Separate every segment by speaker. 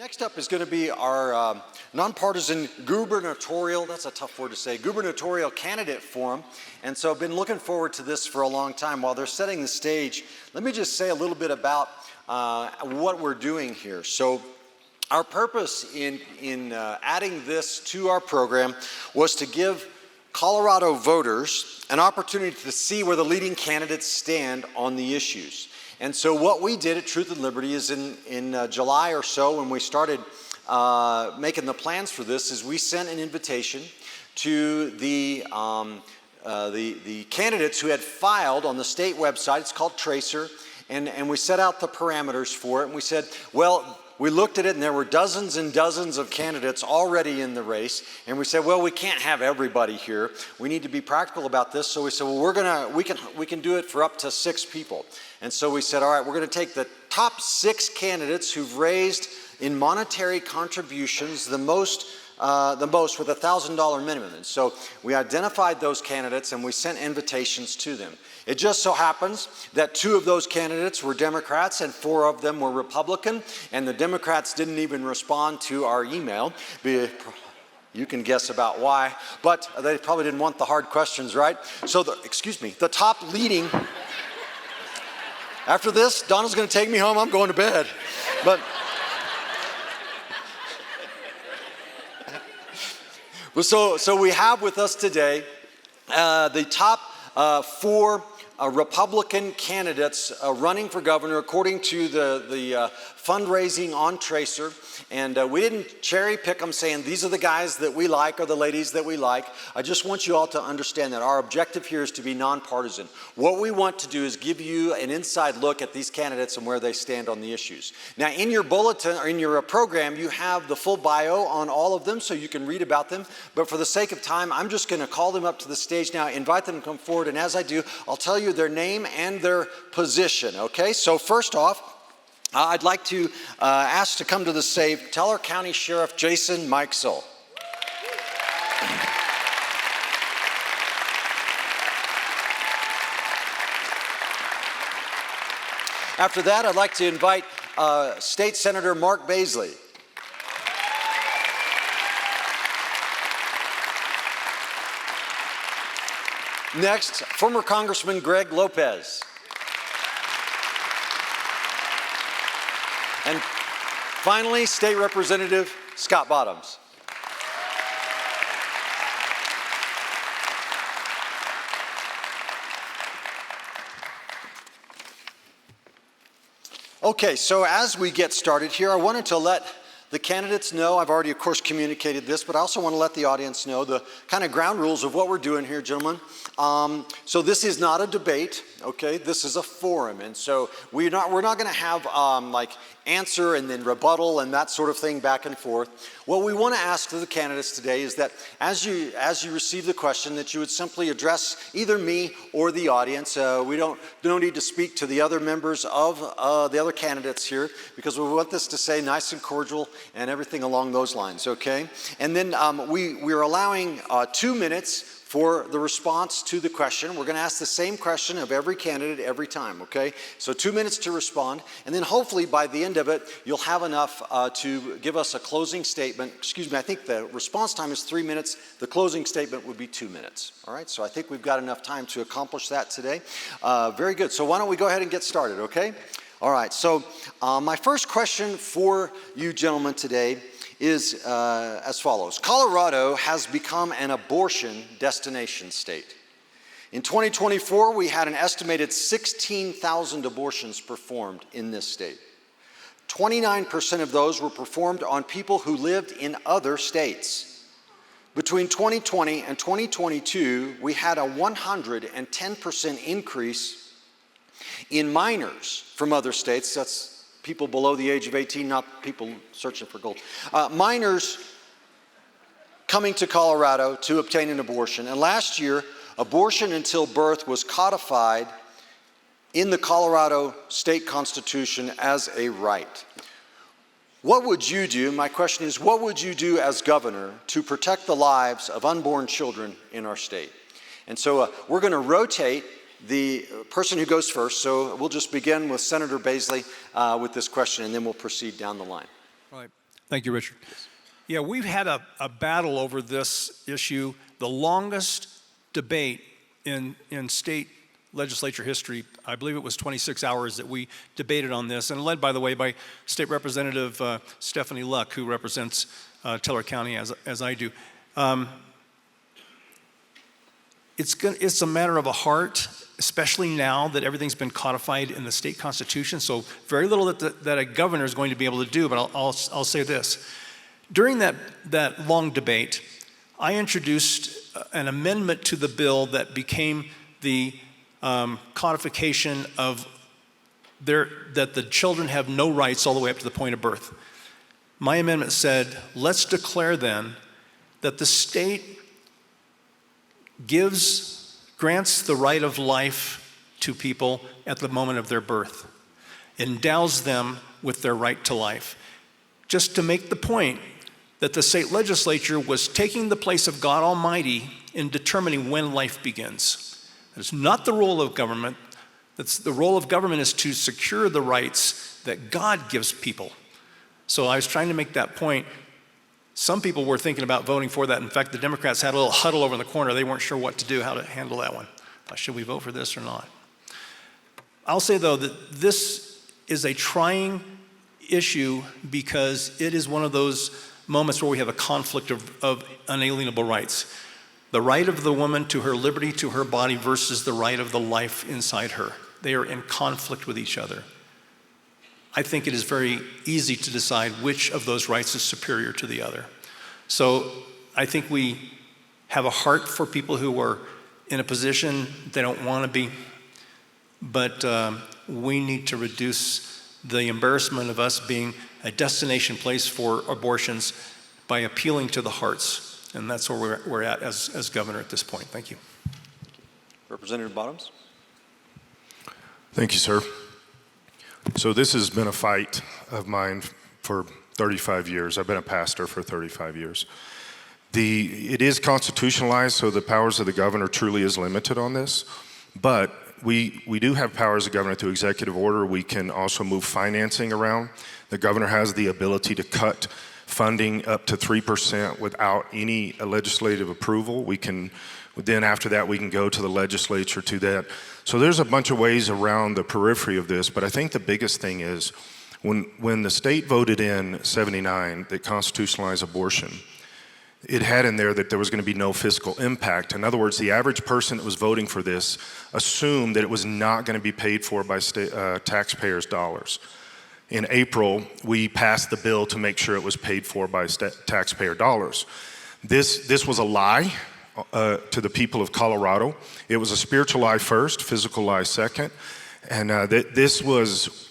Speaker 1: Next up is going to be our nonpartisan gubernatorial, that's a tough word to say, gubernatorial candidate forum. And so I've been looking forward to this for a long time. While they're setting the stage, let me just say a little bit about what we're doing here. So our purpose in adding this to our program was to give Colorado voters an opportunity to see where the leading candidates stand on the issues. And so what we did at Truth and Liberty is in July or so, when we started making the plans for this, is we sent an invitation to the candidates who had filed on the state website. It's called Tracer, and we set out the parameters for it. And we said, well, we looked at it, and there were dozens and dozens of candidates already in the race. And we said, well, we can't have everybody here. We need to be practical about this. So we said, well, we can do it for up to 6 people. And so we said, all right, we're going to take the top 6 candidates who've raised in monetary contributions the most with a $1,000 minimum. And so we identified those candidates and we sent invitations to them. It just so happens that 2 of those candidates were Democrats and 4 of them were Republican, and the Democrats didn't even respond to our email. You can guess about why, but they probably didn't want the hard questions, right? So the top leading, after this, Donna's going to take me home, I'm going to bed. But so we have with us today the top 4 Republican candidates running for governor according to the fundraising on Tracer. And we didn't cherry pick them saying these are the guys that we like or the ladies that we like. I just want you all to understand that our objective here is to be nonpartisan. What we want to do is give you an inside look at these candidates and where they stand on the issues. Now, in your bulletin or in your program, you have the full bio on all of them so you can read about them. But for the sake of time, I'm just going to call them up to the stage now, invite them to come forward. And as I do, I'll tell you their name and their position, okay? So first off, I'd like to ask to come to the stage Teller County Sheriff Jason Mikesell. After that, I'd like to invite State Senator Mark Baisley. Next, former Congressman Greg Lopez. And finally, State Representative Scott Bottoms. Okay, so as we get started here, I wanted to let the candidates know, I've already, of course, communicated this, but I also want to let the audience know the kind of ground rules of what we're doing here, gentlemen. So this is not a debate, okay? This is a forum, and so we're not going to have like answer and then rebuttal and that sort of thing back and forth. What we want to ask of the candidates today is that as you receive the question, that you would simply address either me or the audience. We don't need to speak to the other members of the other candidates here, because we want this to say nice and cordial and everything along those lines, okay? And then we're allowing 2 minutes for the response to the question. We're going to ask the same question of every candidate every time, okay? So 2 minutes to respond, and then hopefully by the end of it, you'll have enough to give us a closing statement. Excuse me, I think the response time is 3 minutes. The closing statement would be 2 minutes, all right? So I think we've got enough time to accomplish that today. Very good. So why don't we go ahead and get started, okay? All right, so my first question for you gentlemen today is as follows. Colorado has become an abortion destination state. In 2024, we had an estimated 16,000 abortions performed in this state. 29% of those were performed on people who lived in other states. Between 2020 and 2022, we had a 110% increase in minors from other states. That's people below the age of 18, not people searching for gold. Minors coming to Colorado to obtain an abortion. And last year, abortion until birth was codified in the Colorado state constitution as a right. What would you do? My question is, what would you do as governor to protect the lives of unborn children in our state? And so we're going to rotate the person who goes first. So we'll just begin with Senator Baisley with this question, and then we'll proceed down the line.
Speaker 2: Right. Thank you, Richard. Yeah, we've had a battle over this issue, the longest debate in state legislature history. I believe it was 26 hours that we debated on this, and led, by the way, by State Representative Stephanie Luck, who represents Teller County as I do. It's a matter of a heart, especially now that everything's been codified in the state constitution. So very little that a governor is going to be able to do. But I'll say this: during that long debate, I introduced an amendment to the bill that became the codification of that the children have no rights all the way up to the point of birth. My amendment said, let's declare then that the state grants the right of life to people at the moment of their birth, endows them with their right to life. Just to make the point that the state legislature was taking the place of God Almighty in determining when life begins. It's not the role of government. The role of government is to secure the rights that God gives people. So I was trying to make that point. Some people were thinking about voting for that. In fact, the Democrats had a little huddle over in the corner. They weren't sure what to do, how to handle that one. Should we vote for this or not? I'll say, though, that this is a trying issue because it is one of those moments where we have a conflict of unalienable rights. The right of the woman to her liberty, to her body, versus the right of the life inside her. They are in conflict with each other. I think it is very easy to decide which of those rights is superior to the other. So I think we have a heart for people who are in a position they don't want to be, but we need to reduce the embarrassment of us being a destination place for abortions by appealing to the hearts. And that's where we're at as governor at this point. Thank you.
Speaker 1: Representative Bottoms.
Speaker 3: Thank you, sir. So this has been a fight of mine for 35 years. I've been a pastor for 35 years. It is constitutionalized, so the powers of the governor truly is limited on this. But we do have powers of governor through executive order. We can also move financing around. The governor has the ability to cut funding up to 3% without any legislative approval. Then after that, we can go to the legislature to that. So there's a bunch of ways around the periphery of this, but I think the biggest thing is when the state voted in 79 that constitutionalized abortion, it had in there that there was going to be no fiscal impact. In other words, the average person that was voting for this assumed that it was not going to be paid for by taxpayers' dollars. In April, we passed the bill to make sure it was paid for by taxpayer dollars. This was a lie to the people of Colorado. It was a spiritual lie first, physical lie second. And this was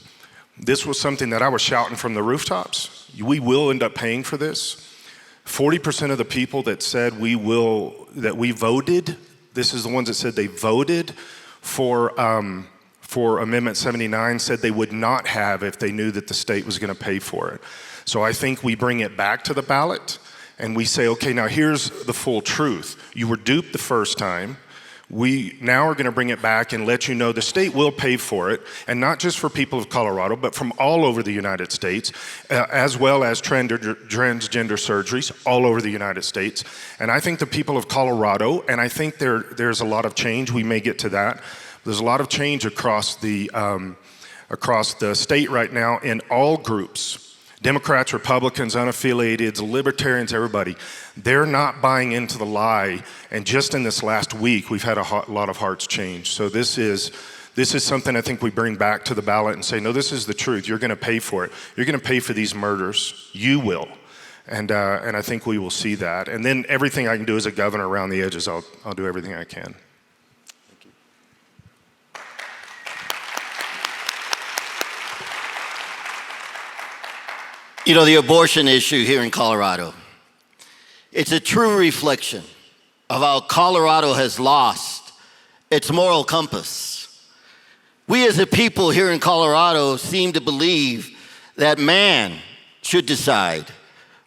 Speaker 3: something that I was shouting from the rooftops. We will end up paying for this. 40% of the people that said we voted, this is the ones that said they voted for Amendment 79, said they would not have if they knew that the state was going to pay for it. So I think we bring it back to the ballot and we say, okay, now here's the full truth. You were duped the first time. We now are going to bring it back and let you know the state will pay for it, and not just for people of Colorado, but from all over the United States, as well as transgender surgeries all over the United States. And I think the people of Colorado, and I think there's a lot of change, we may get to that. There's a lot of change across the state right now in all groups. Democrats, Republicans, unaffiliated, libertarians, everybody, they're not buying into the lie. And just in this last week, we've had a lot of hearts change. So this is something I think we bring back to the ballot and say, no, this is the truth. You're going to pay for it. You're going to pay for these murders. You will. And I think we will see that. And then everything I can do as a governor around the edges, I'll do everything I can.
Speaker 4: You know, the abortion issue here in Colorado, it's a true reflection of how Colorado has lost its moral compass. We as a people here in Colorado seem to believe that man should decide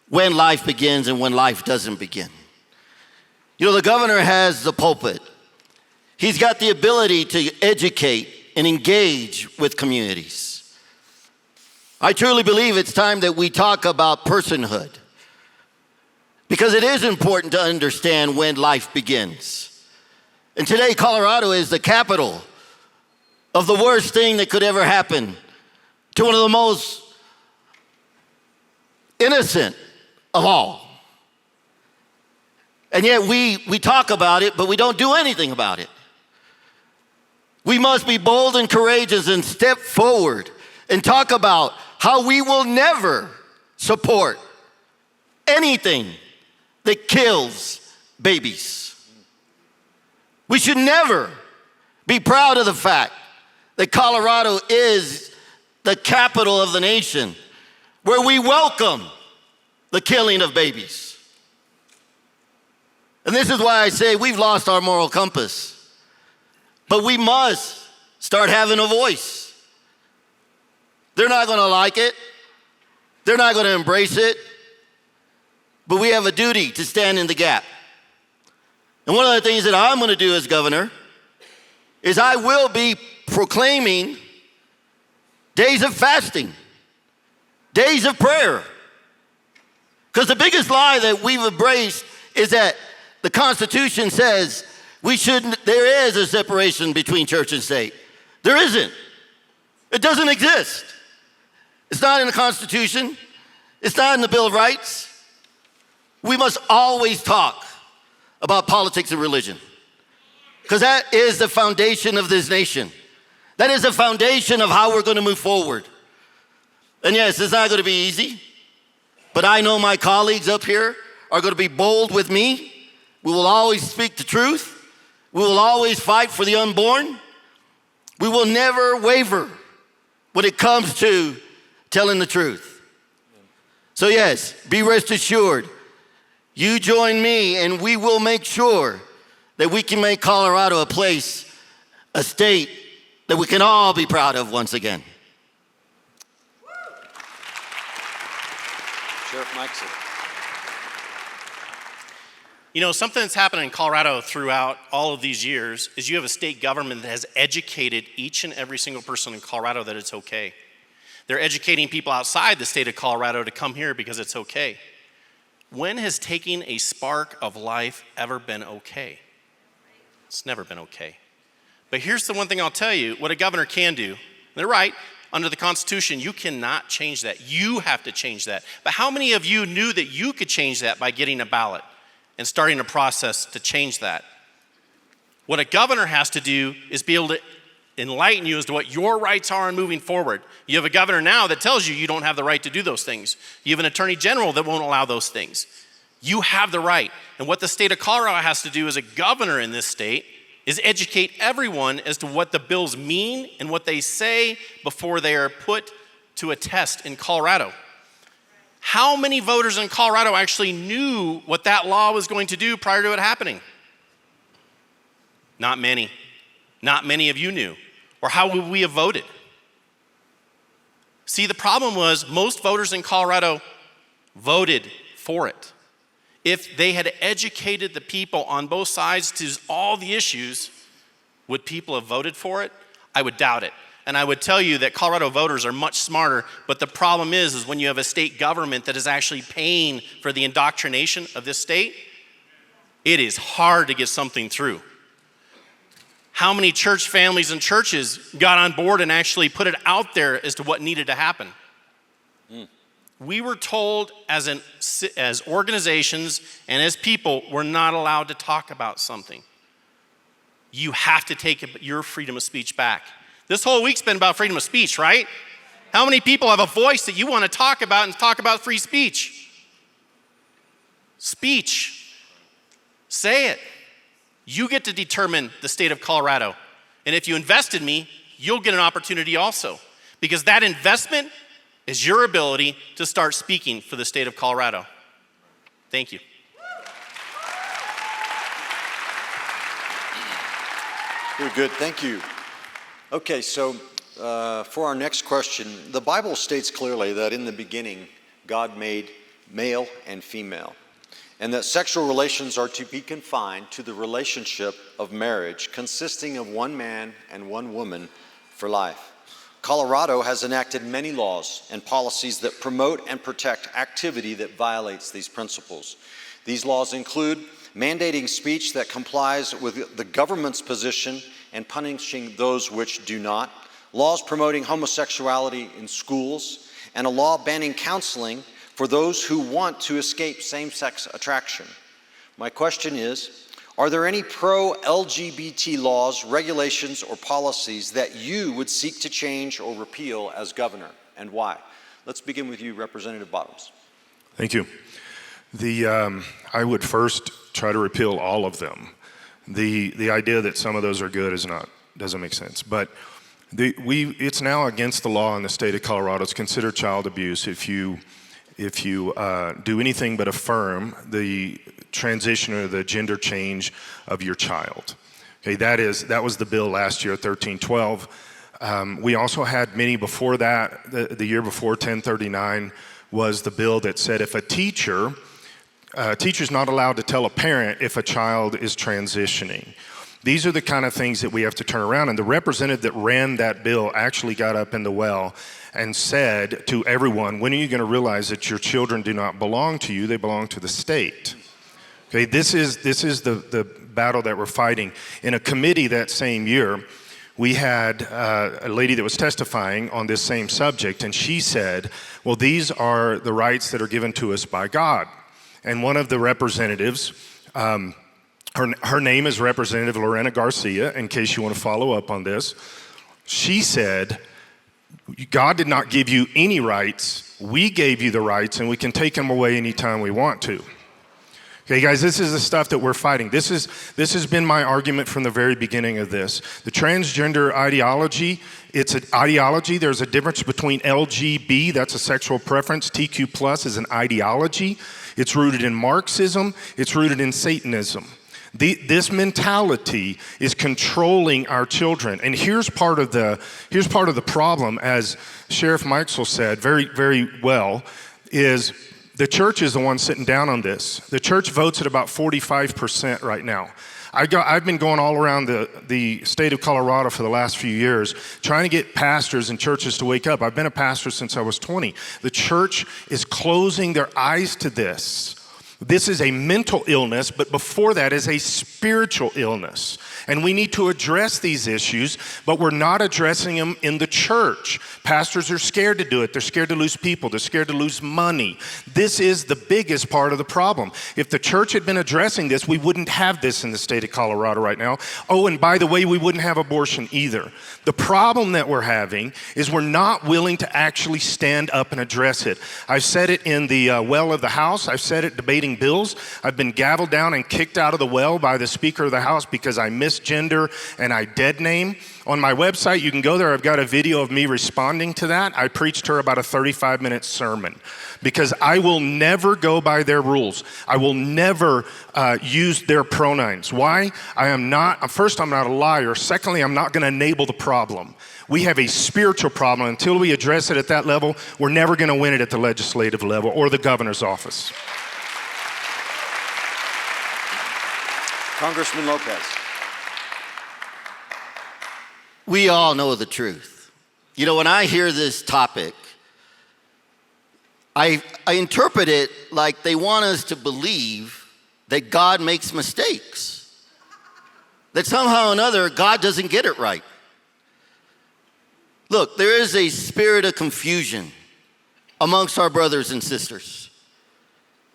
Speaker 4: when life begins and when life doesn't begin. You know, the governor has the pulpit. He's got the ability to educate and engage with communities. I truly believe it's time that we talk about personhood, because it is important to understand when life begins. And today, Colorado is the capital of the worst thing that could ever happen to one of the most innocent of all. And yet we talk about it, but we don't do anything about it. We must be bold and courageous and step forward and talk about how we will never support anything that kills babies. We should never be proud of the fact that Colorado is the capital of the nation, where we welcome the killing of babies. And this is why I say we've lost our moral compass. But we must start having a voice. They're not going to like it. They're not going to embrace it. But we have a duty to stand in the gap. And one of the things that I'm going to do as governor is I will be proclaiming days of fasting, days of prayer. Because the biggest lie that we've embraced is that the Constitution says there is a separation between church and state. There isn't. It doesn't exist. It's not in the Constitution. It's not in the Bill of Rights. We must always talk about politics and religion, because that is the foundation of this nation. That is the foundation of how we're going to move forward. And yes, it's not going to be easy, but I know my colleagues up here are going to be bold with me. We will always speak the truth. We will always fight for the unborn. We will never waver when it comes to telling the truth. So yes, be rest assured, you join me and we will make sure that we can make Colorado a place, a state that we can all be proud of once again.
Speaker 1: Sheriff Mikeson.
Speaker 5: You know, something that's happened in Colorado throughout all of these years is you have a state government that has educated each and every single person in Colorado that it's okay. They're educating people outside the state of Colorado to come here because it's okay. When has taking a spark of life ever been okay? It's never been okay. But here's the one thing I'll tell you, what a governor can do. They're right, under the Constitution, you cannot change that. You have to change that. But how many of you knew that you could change that by getting a ballot and starting a process to change that? What a governor has to do is be able to enlighten you as to what your rights are in moving forward. You have a governor now that tells you you don't have the right to do those things. You have an attorney general that won't allow those things. You have the right. And what the state of Colorado has to do as a governor in this state is educate everyone as to what the bills mean and what they say before they are put to a test in Colorado. How many voters in Colorado actually knew what that law was going to do prior to it happening? Not many. Not many of you knew. Or how would we have voted? See, the problem was most voters in Colorado voted for it. If they had educated the people on both sides to all the issues, would people have voted for it? I would doubt it. And I would tell you that Colorado voters are much smarter, but the problem is when you have a state government that is actually paying for the indoctrination of this state, it is hard to get something through. How many church families and churches got on board and actually put it out there as to what needed to happen? We were told as organizations and as people, we're not allowed to talk about something. You have to take your freedom of speech back. This whole week's been about freedom of speech, right? How many people have a voice that you want to talk about and talk about free speech? Speech. Say it. You get to determine the state of Colorado. And if you invest in me, you'll get an opportunity also. Because that investment is your ability to start speaking for the state of Colorado. Thank you.
Speaker 1: Very good, thank you. Okay, so for our next question, the Bible states clearly that in the beginning, God made male and female, and that sexual relations are to be confined to the relationship of marriage consisting of one man and one woman for life. Colorado has enacted many laws and policies that promote and protect activity that violates these principles. These laws include mandating speech that complies with the government's position and punishing those which do not, laws promoting homosexuality in schools, and a law banning counseling for those who want to escape same-sex attraction. My question is, are there any pro-LGBT laws, regulations, or policies that you would seek to change or repeal as governor, and why? Let's begin with you, Representative Bottoms.
Speaker 3: Thank you. I would first try to repeal all of them. The idea that some of those are good doesn't make sense. But it's now against the law in the state of Colorado. It's considered child abuse if you do anything but affirm the transition or the gender change of your child. Okay, that was the bill last year, 1312. We also had many before that. The year before, 1039 was the bill that said if a teacher's not allowed to tell a parent if a child is transitioning. These are the kind of things that we have to turn around. And the representative that ran that bill actually got up in the well and said to everyone, when are you going to realize that your children do not belong to you, they belong to the state? Okay, this is the battle that we're fighting. In a committee that same year, we had a lady that was testifying on this same subject, and she said, well, these are the rights that are given to us by God. And one of the representatives, her name is Representative Lorena Garcia, in case you want to follow up on this. She said, God did not give you any rights. We gave you the rights, and we can take them away anytime we want to. Okay, guys, this is the stuff that we're fighting. This has been my argument from the very beginning of this. The transgender ideology, it's an ideology. There's a difference between LGB, that's a sexual preference. TQ plus is an ideology. It's rooted in Marxism. It's rooted in Satanism. This mentality is controlling our children. And here's part of the problem, as Sheriff Mikesell said very, very well, is the church is the one sitting down on this. The church votes at about 45% right now. I've been going all around the state of Colorado for the last few years trying to get pastors and churches to wake up. I've been a pastor since I was 20. The church is closing their eyes to this. This is a mental illness, but before that is a spiritual illness. And we need to address these issues, but we're not addressing them in the church. Pastors are scared to do it. They're scared to lose people. They're scared to lose money. This is the biggest part of the problem. If the church had been addressing this, we wouldn't have this in the state of Colorado right now. Oh, and by the way, we wouldn't have abortion either. The problem that we're having is we're not willing to actually stand up and address it. I've said it in the well of the House. I've said it debating bills. I've been gavelled down and kicked out of the well by the Speaker of the House because I misgender and I dead name. On my website, you can go there. I've got a video of me responding to that. I preached her about a 35-minute sermon because I will never go by their rules. I will never use their pronouns. Why? First, I'm not a liar. Secondly, I'm not going to enable the problem. We have a spiritual problem. Until we address it at that level, we're never going to win it at the legislative level or the governor's office.
Speaker 1: Congressman Lopez.
Speaker 4: We all know the truth. You know, when I hear this topic, I interpret it like they want us to believe that God makes mistakes, that somehow or another God doesn't get it right. Look, there is a spirit of confusion amongst our brothers and sisters.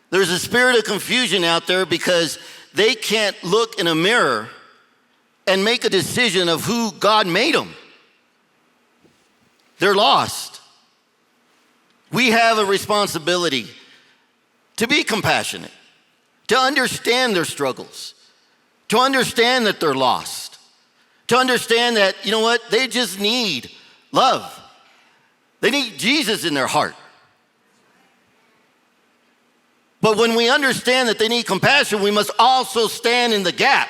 Speaker 4: There's a spirit of confusion out there because they can't look in a mirror and make a decision of who God made them. They're lost. We have a responsibility to be compassionate, to understand their struggles, to understand that they're lost, to understand that, you know what, they just need love. They need Jesus in their heart. But when we understand that they need compassion, we must also stand in the gap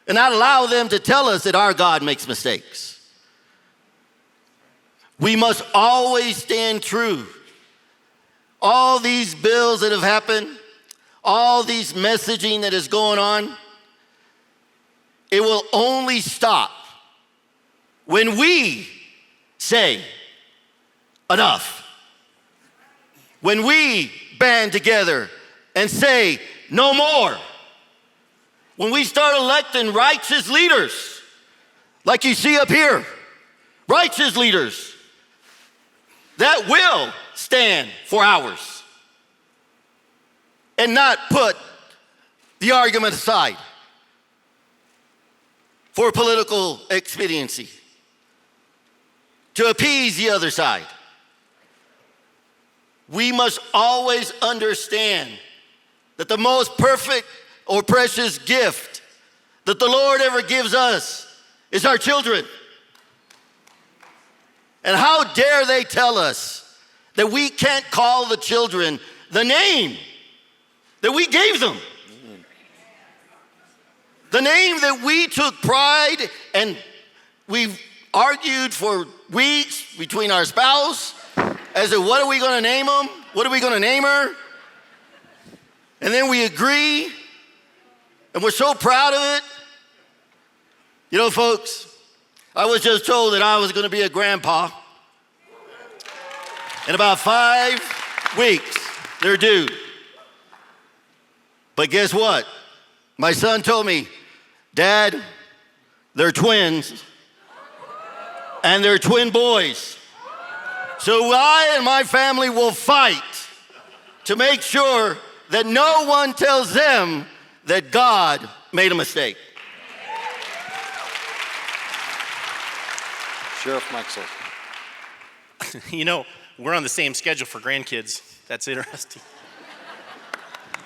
Speaker 4: and not allow them to tell us that our God makes mistakes. We must always stand true. All these bills that have happened, all these messaging that is going on, it will only stop when we say enough. When we band together and say no more, when we start electing righteous leaders, like you see up here, righteous leaders that will stand for ours and not put the argument aside for political expediency, to appease the other side. We must always understand that the most perfect or precious gift that the Lord ever gives us is our children. And how dare they tell us that we can't call the children the name that we gave them? The name that we took pride and we've argued for weeks between our spouse as to what are we going to name them? What are we going to name her? And then we agree and we're so proud of it. You know, folks, I was just told that I was going to be a grandpa. In about 5 weeks, they're due. But guess what? My son told me, Dad, they're twins, and they're twin boys. So I and my family will fight to make sure that no one tells them that God made a mistake.
Speaker 1: Sheriff Maxwell.
Speaker 5: You know, we're on the same schedule for grandkids. That's interesting.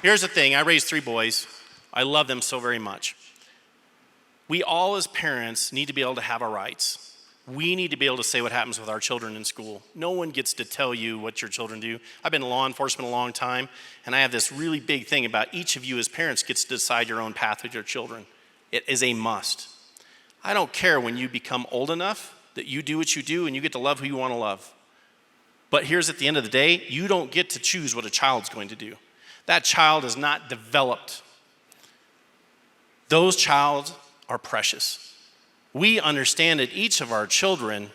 Speaker 5: Here's the thing. I raised 3 boys. I love them so very much. We all as parents need to be able to have our rights. We need to be able to say what happens with our children in school. No one gets to tell you what your children do. I've been in law enforcement a long time, and I have this really big thing about each of you as parents gets to decide your own path with your children. It is a must. I don't care when you become old enough that you do what you do and you get to love who you want to love. But here's at the end of the day, you don't get to choose what a child's going to do. That child is not developed. Those childs are precious. We understand that each of our children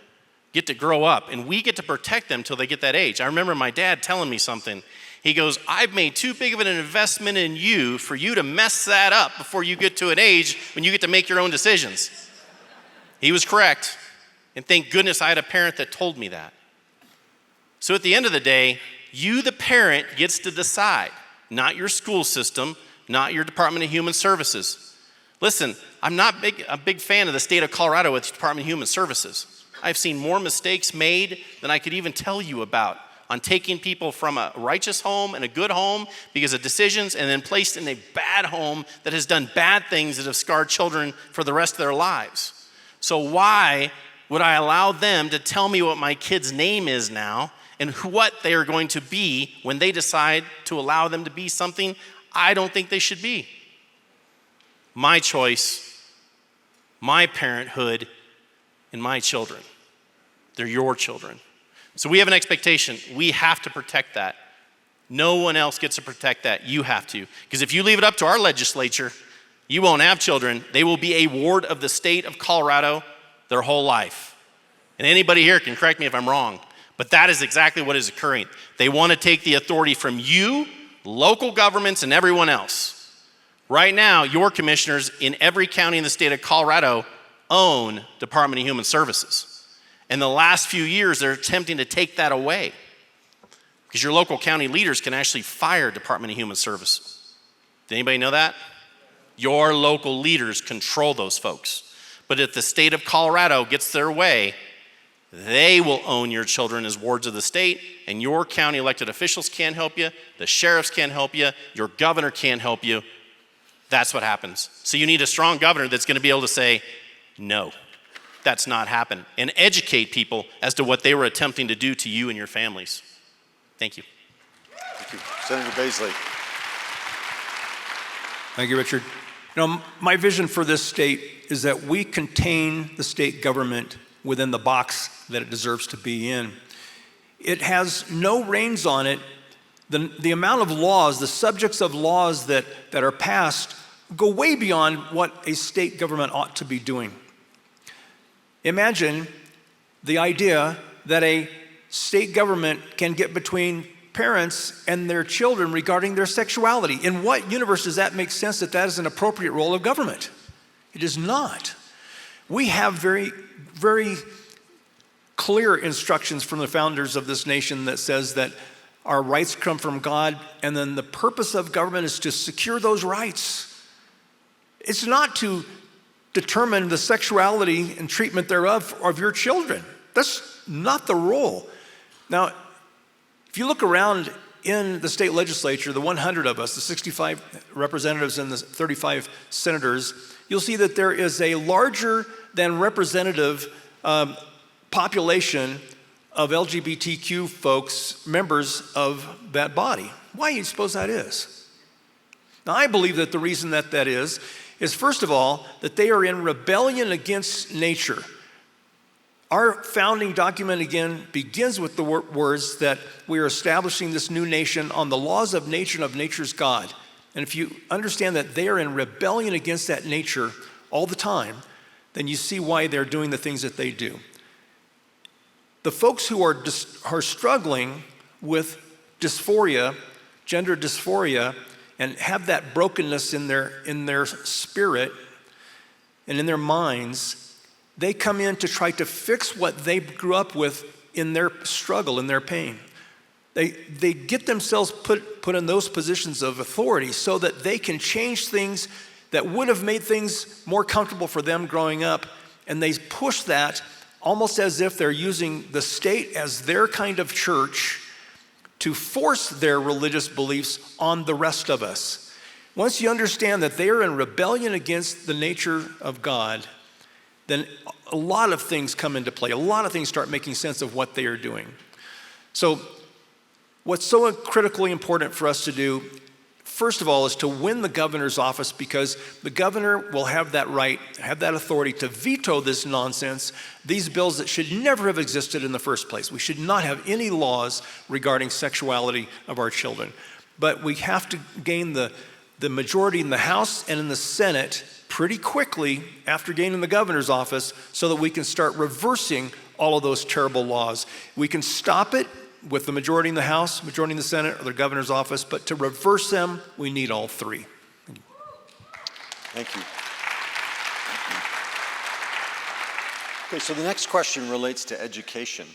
Speaker 5: get to grow up and we get to protect them till they get that age. I remember my dad telling me something. He goes, I've made too big of an investment in you for you to mess that up before you get to an age when you get to make your own decisions. He was correct. And thank goodness I had a parent that told me that. So at the end of the day, you, the parent, gets to decide, not your school system, not your Department of Human Services. Listen, I'm not a big fan of the state of Colorado with the Department of Human Services. I've seen more mistakes made than I could even tell you about on taking people from a righteous home and a good home because of decisions and then placed in a bad home that has done bad things that have scarred children for the rest of their lives. So why would I allow them to tell me what my kid's name is now and what they are going to be when they decide to allow them to be something I don't think they should be? My choice, my parenthood, and my children. They're your children. So we have an expectation. We have to protect that. No one else gets to protect that. You have to. Because if you leave it up to our legislature, you won't have children. They will be a ward of the state of Colorado their whole life. And anybody here can correct me if I'm wrong, but that is exactly what is occurring. They want to take the authority from you, local governments, and everyone else. Right now, your commissioners in every county in the state of Colorado own Department of Human Services. In the last few years, they're attempting to take that away because your local county leaders can actually fire Department of Human Services. Did anybody know that? Your local leaders control those folks. But if the state of Colorado gets their way, they will own your children as wards of the state, and your county elected officials can't help you, the sheriffs can't help you, your governor can't help you. That's what happens. So you need a strong governor that's going to be able to say, no, that's not happening, and educate people as to what they were attempting to do to you and your families. Thank you.
Speaker 1: Thank you. Senator Baisley.
Speaker 2: Thank you, Richard. You know, my vision for this state is that we contain the state government within the box that it deserves to be in. It has no reins on it. The amount of laws, the subjects of laws that are passed go way beyond what a state government ought to be doing. Imagine the idea that a state government can get between parents and their children regarding their sexuality. In what universe does that make sense that that is an appropriate role of government? It is not. We have very, very clear instructions from the founders of this nation that says that our rights come from God, and then the purpose of government is to secure those rights. It's not to determine the sexuality and treatment thereof of your children. That's not the role. Now, if you look around in the state legislature, the 100 of us, the 65 representatives and the 35 senators, you'll see that there is a larger than representative population of LGBTQ folks, members of that body. Why do you suppose that is? Now, I believe that the reason that is first of all, that they are in rebellion against nature. Our founding document, again, begins with the words that we are establishing this new nation on the laws of nature and of nature's God. And if you understand that they are in rebellion against that nature all the time, then you see why they're doing the things that they do. The folks who are struggling with dysphoria, gender dysphoria, and have that brokenness in their spirit and in their minds, they come in to try to fix what they grew up with in their struggle, in their pain. They get themselves put in those positions of authority so that they can change things that would have made things more comfortable for them growing up, and they push that almost as if they're using the state as their kind of church to force their religious beliefs on the rest of us. Once you understand that they are in rebellion against the nature of God, then a lot of things come into play. A lot of things start making sense of what they are doing. So what's so critically important for us to do, first of all, is to win the governor's office, because the governor will have that right, have that authority to veto this nonsense, these bills that should never have existed in the first place. We should not have any laws regarding sexuality of our children. But we have to gain the majority in the House and in the Senate pretty quickly after gaining the governor's office so that we can start reversing all of those terrible laws. We can stop it with the majority in the House, majority in the Senate, or the governor's office, but to reverse them, we need all three.
Speaker 1: Thank you. Okay, so the next question relates to education.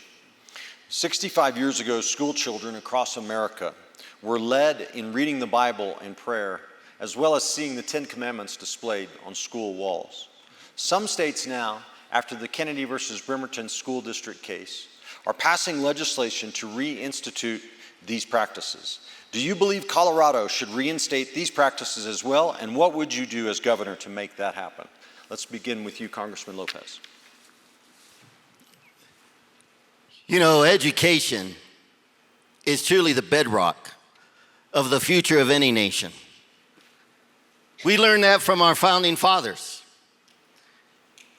Speaker 1: 65 years ago, school children across America were led in reading the Bible and prayer, as well as seeing the Ten Commandments displayed on school walls. Some states now, after the Kennedy versus Bremerton school district case, are passing legislation to reinstitute these practices. Do you believe Colorado should reinstate these practices as well? And what would you do as governor to make that happen? Let's begin with you, Congressman Lopez.
Speaker 4: You know, education is truly the bedrock of the future of any nation. We learned that from our founding fathers.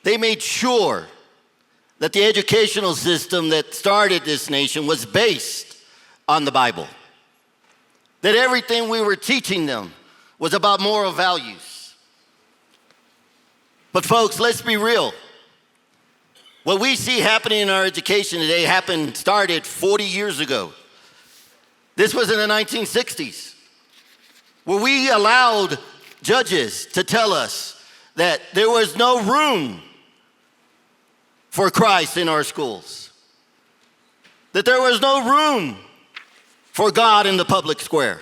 Speaker 4: They made sure that the educational system that started this nation was based on the Bible. That everything we were teaching them was about moral values. But folks, let's be real. What we see happening in our education today started 40 years ago. This was in the 1960s, where we allowed judges to tell us that there was no room for Christ in our schools, that there was no room for God in the public square.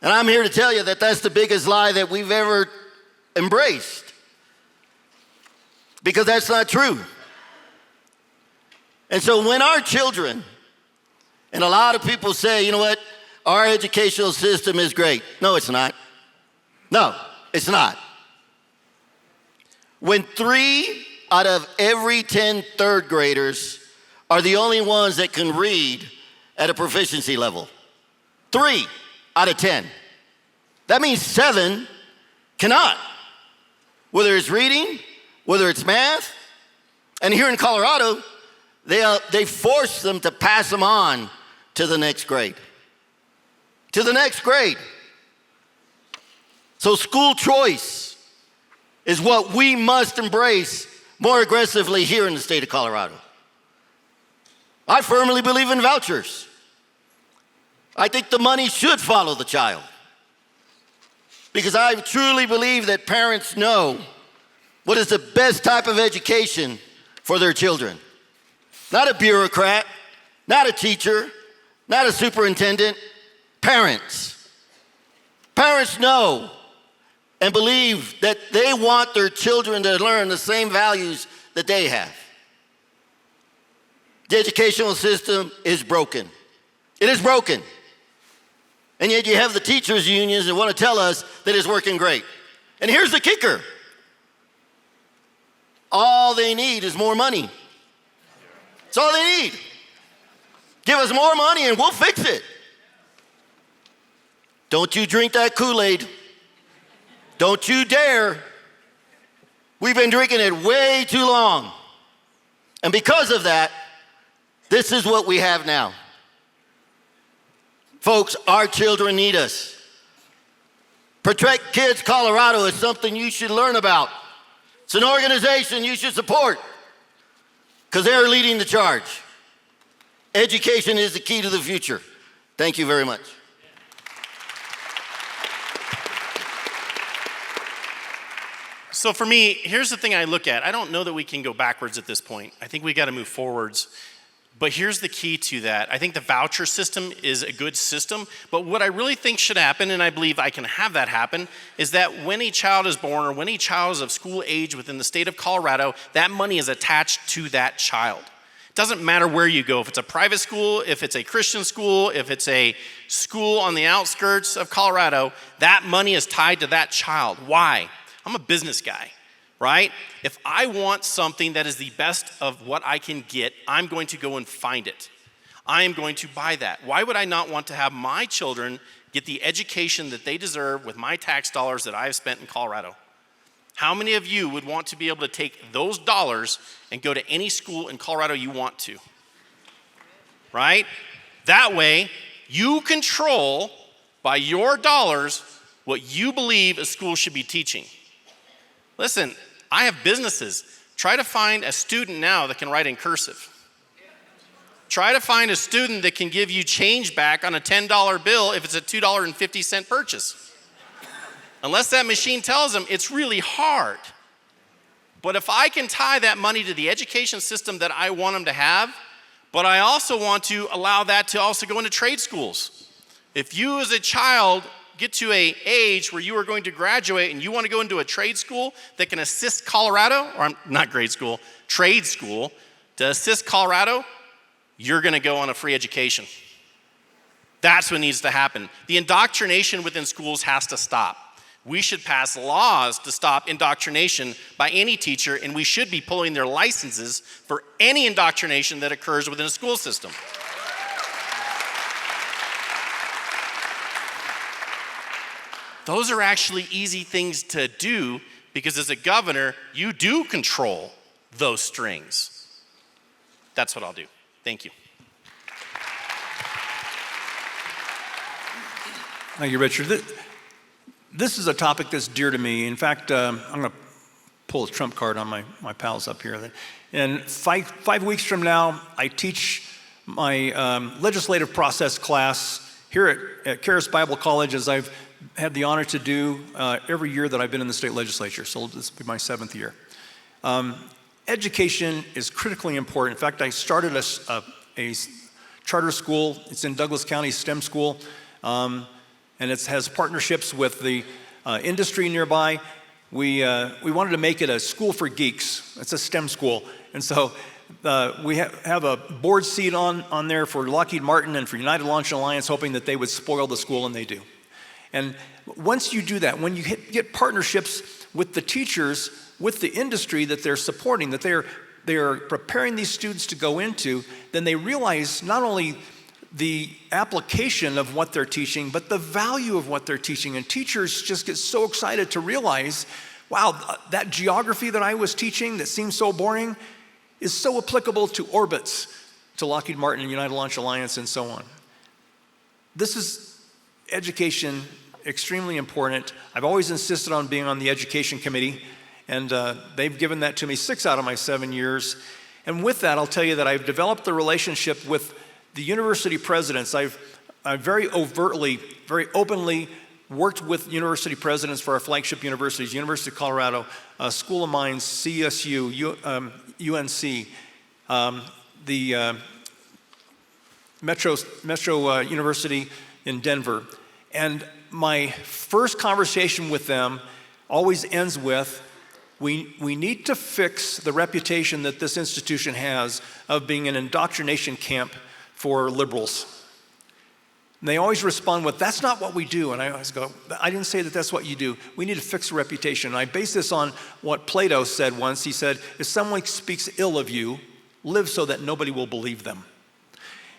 Speaker 4: And I'm here to tell you that that's the biggest lie that we've ever embraced, because that's not true. And so when our children, and a lot of people say, you know what, our educational system is great. No, it's not. No, it's not. When 3 out of every 10 third graders are the only ones that can read at a proficiency level. 3 out of 10. That means 7 cannot. Whether it's reading, whether it's math. And here in Colorado, they force them to pass them on to the next grade. To the next grade. So school choice is what we must embrace more aggressively here in the state of Colorado. I firmly believe in vouchers. I think the money should follow the child, because I truly believe that parents know what is the best type of education for their children. Not a bureaucrat, not a teacher, not a superintendent, parents. Parents know and believe that they want their children to learn the same values that they have. The educational system is broken. It is broken. And yet you have the teachers' unions that want to tell us that it's working great. And here's the kicker. All they need is more money. That's all they need. Give us more money and we'll fix it. Don't you drink that Kool-Aid. Don't you dare. We've been drinking it way too long. And because of that, this is what we have now. Folks, our children need us. Protect Kids Colorado is something you should learn about. It's an organization you should support because they're leading the charge. Education is the key to the future. Thank you very much.
Speaker 5: So for me, here's the thing I look at. I don't know that we can go backwards at this point. I think we got to move forwards. But here's the key to that. I think the voucher system is a good system, but what I really think should happen, and I believe I can have that happen, is that when a child is born or when a child is of school age within the state of Colorado, that money is attached to that child. It doesn't matter where you go, if it's a private school, if it's a Christian school, if it's a school on the outskirts of Colorado, that money is tied to that child. Why? I'm a business guy, right? If I want something that is the best of what I can get, I'm going to go and find it. I am going to buy that. Why would I not want to have my children get the education that they deserve with my tax dollars that I've spent in Colorado? How many of you would want to be able to take those dollars and go to any school in Colorado you want to? Right? That way, you control by your dollars what you believe a school should be teaching. Listen, I have businesses. Try to find a student now that can write in cursive. Try to find a student that can give you change back on a $10 bill if it's a $2.50 purchase. Unless that machine tells them, it's really hard. But if I can tie that money to the education system that I want them to have, but I also want to allow that to also go into trade schools. If you as a child get to an age where you are going to graduate and you want to go into a trade school that can assist Colorado, or not grade school, trade school, to assist Colorado, you're going to go on a free education. That's what needs to happen. The indoctrination within schools has to stop. We should pass laws to stop indoctrination by any teacher, and we should be pulling their licenses for any indoctrination that occurs within a school system. Those are actually easy things to do because as a governor, you do control those strings. That's what I'll do. Thank you.
Speaker 2: Thank you, Richard. This is a topic that's dear to me. In fact, I'm going to pull a trump card on my pals up here. And five weeks from now, I teach my legislative process class here at Charis Bible College, as I've had the honor to do every year that I've been in the state legislature, so this will be my 7th year. Education is critically important. In fact, I started a charter school. It's in Douglas County STEM school, and it has partnerships with the industry nearby. We wanted to make it a school for geeks. It's a STEM school, and so we have a board seat on there for Lockheed Martin and for United Launch Alliance, hoping that they would spoil the school, and they do. And once you do that, when you get partnerships with the teachers, with the industry that they're supporting, that they are preparing these students to go into, then they realize not only the application of what they're teaching, but the value of what they're teaching. And teachers just get so excited to realize, wow, that geography that I was teaching that seems so boring is so applicable to orbits, to Lockheed Martin and United Launch Alliance and so on. This is education, extremely important. I've always insisted on being on the education committee, And they've given that to me 6 out of my 7 years. And with that, I'll tell you that I've developed the relationship with the university presidents. I've very overtly, very openly worked with university presidents for our flagship universities, University of Colorado, School of Mines, CSU, UNC, the Metro University in Denver. And my first conversation with them always ends with, we need to fix the reputation that this institution has of being an indoctrination camp for liberals. And they always respond with, that's not what we do. And I always go, I didn't say that that's what you do. We need to fix the reputation. And I base this on what Plato said once. He said, if someone speaks ill of you, live so that nobody will believe them.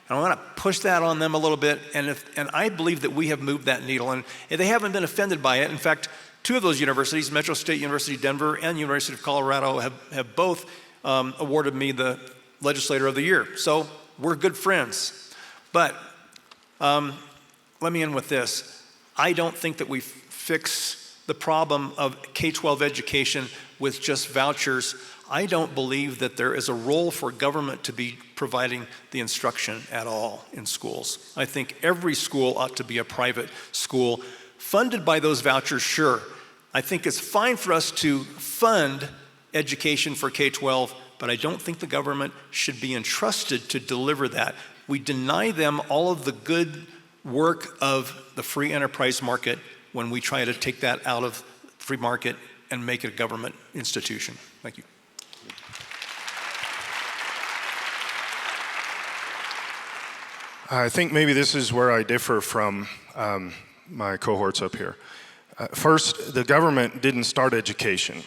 Speaker 2: And I want to push that on them a little bit. And I believe that we have moved that needle. And they haven't been offended by it. In fact, 2 of those universities, Metro State University Denver and University of Colorado, have both awarded me the Legislator of the Year. So we're good friends. But let me end with this. I don't think that we fix the problem of K-12 education with just vouchers. I don't believe that there is a role for government to be providing the instruction at all in schools. I think every school ought to be a private school, funded by those vouchers, sure. I think it's fine for us to fund education for K-12, but I don't think the government should be entrusted to deliver that. We deny them all of the good work of the free enterprise market when we try to take that out of free market and make it a government institution. Thank you.
Speaker 3: I think maybe this is where I differ from my cohorts up here. First, the government didn't start education.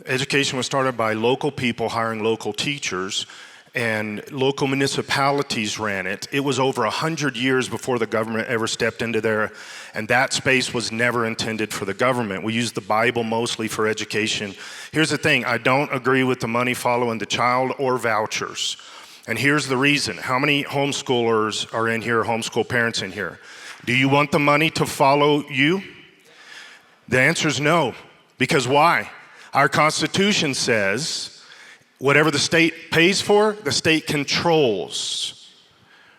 Speaker 3: Education was started by local people hiring local teachers, and local municipalities ran it. It was over 100 years before the government ever stepped into there, and that space was never intended for the government. We use the Bible mostly for education. Here's the thing, I don't agree with the money following the child or vouchers. And here's the reason. How many homeschoolers are in here, homeschool parents in here? Do you want the money to follow you? The answer is no. Because why? Our Constitution says whatever the state pays for, the state controls.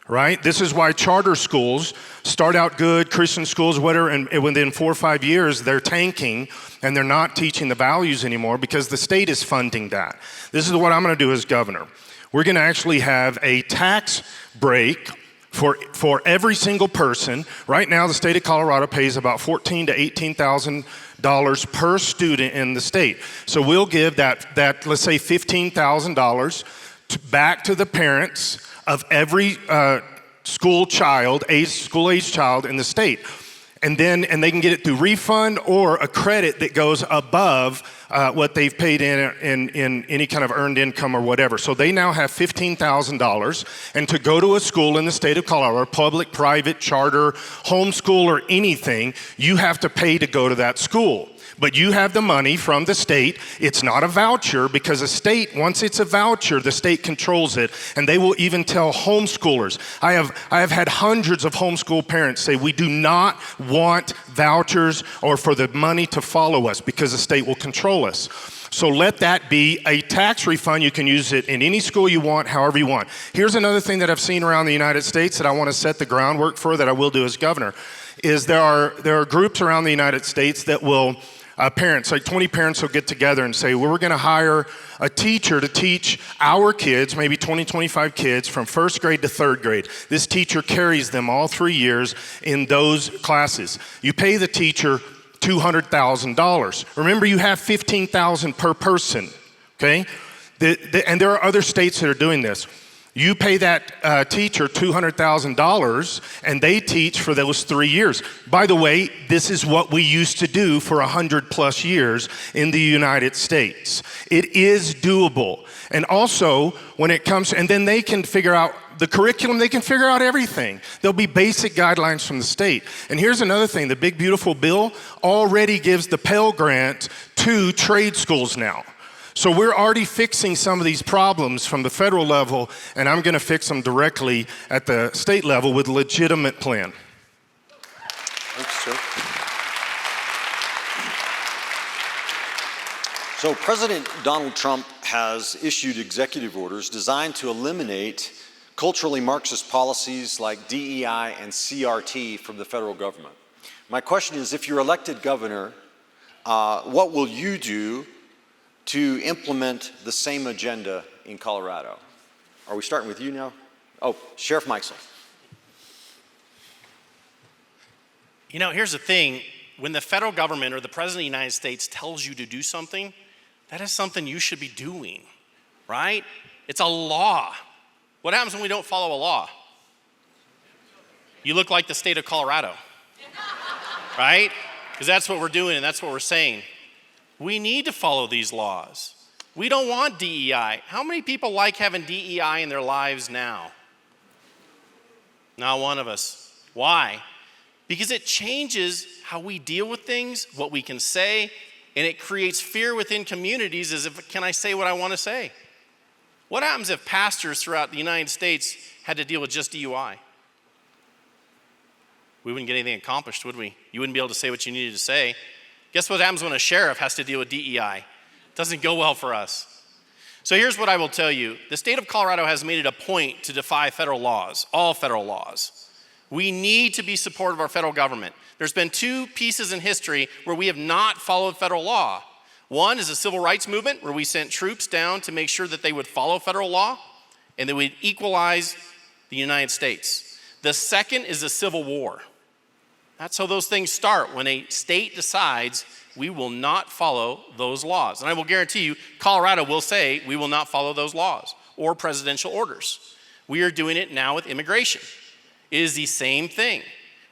Speaker 3: Right? This is why charter schools start out good, Christian schools, whatever, and within 4 or 5 years, they're tanking and they're not teaching the values anymore because the state is funding that. This is what I'm going to do as governor. We're going to actually have a tax break for every single person. Right now, the state of Colorado pays about $14,000 to $18,000 per student in the state. So we'll give that let's say $15,000 back to the parents of every school-age child in the state. And they can get it through refund or a credit that goes above what they've paid in any kind of earned income or whatever. So they now have $15,000, and to go to a school in the state of Colorado, public, private, charter, homeschool, or anything, you have to pay to go to that school. But you have the money from the state. It's not a voucher because the state, once it's a voucher, the state controls it, and they will even tell homeschoolers. I have had hundreds of homeschool parents say, we do not want vouchers or for the money to follow us because the state will control us. So let that be a tax refund. You can use it in any school you want, however you want. Here's another thing that I've seen around the United States that I want to set the groundwork for, that I will do as governor, is there are groups around the United States that will parents, like 20 parents will get together and say, well, we're going to hire a teacher to teach our kids, maybe 20, 25 kids from first grade to third grade. This teacher carries them all 3 years in those classes. You pay the teacher $200,000. Remember, you have $15,000 per person, okay? And there are other states that are doing this. You pay that teacher $200,000 and they teach for those 3 years. By the way, this is what we used to do for 100+ years in the United States. It is doable. And also, when it comes, and then they can figure out the curriculum, they can figure out everything. There'll be basic guidelines from the state. And here's another thing, the big beautiful bill already gives the Pell Grant to trade schools now. So we're already fixing some of these problems from the federal level, and I'm going to fix them directly at the state level with a legitimate plan.
Speaker 1: Thanks, sir. So President Donald Trump has issued executive orders designed to eliminate culturally Marxist policies like DEI and CRT from the federal government. My question is, if you're elected governor, what will you do to implement the same agenda in Colorado? Are we starting with you now? Oh, Sheriff Meixel.
Speaker 5: You know, here's the thing. When the federal government or the President of the United States tells you to do something, that is something you should be doing, right? It's a law. What happens when we don't follow a law? You look like the state of Colorado, right? Because that's what we're doing and that's what we're saying. We need to follow these laws. We don't want DEI. How many people like having DEI in their lives now? Not one of us. Why? Because it changes how we deal with things, what we can say, and it creates fear within communities as if, can I say what I want to say? What happens if pastors throughout the United States had to deal with just DUI? We wouldn't get anything accomplished, would we? You wouldn't be able to say what you needed to say. Guess what happens when a sheriff has to deal with DEI? It doesn't go well for us. So here's what I will tell you. The state of Colorado has made it a point to defy federal laws, all federal laws. We need to be supportive of our federal government. There's been two pieces in history where we have not followed federal law. One is the civil rights movement, where we sent troops down to make sure that they would follow federal law and that we'd equalize the United States. The second is the Civil War. That's how those things start, when a state decides we will not follow those laws. And I will guarantee you, Colorado will say we will not follow those laws or presidential orders. We are doing it now with immigration. It is the same thing.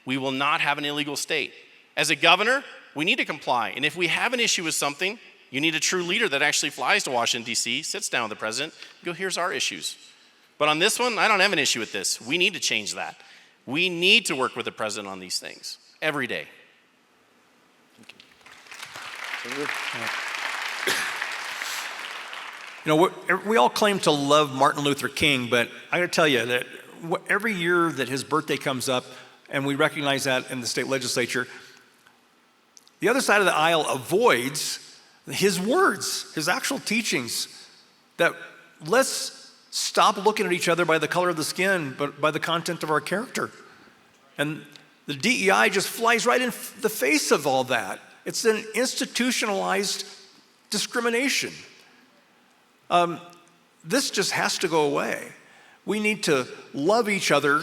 Speaker 5: We will not have an illegal state. As a governor, we need to comply. And if we have an issue with something, you need a true leader that actually flies to Washington, D.C., sits down with the president, and go, here's our issues. But on this one, I don't have an issue with this. We need to change that. We need to work with the president on these things every day.
Speaker 2: You know, we all claim to love Martin Luther King, but I gotta tell you that every year that his birthday comes up, and we recognize that in the state legislature, the other side of the aisle avoids his words, his actual teachings, that let's stop looking at each other by the color of the skin, but by the content of our character. And the DEI just flies right in the face of all that. It's an institutionalized discrimination. This just has to go away. We need to love each other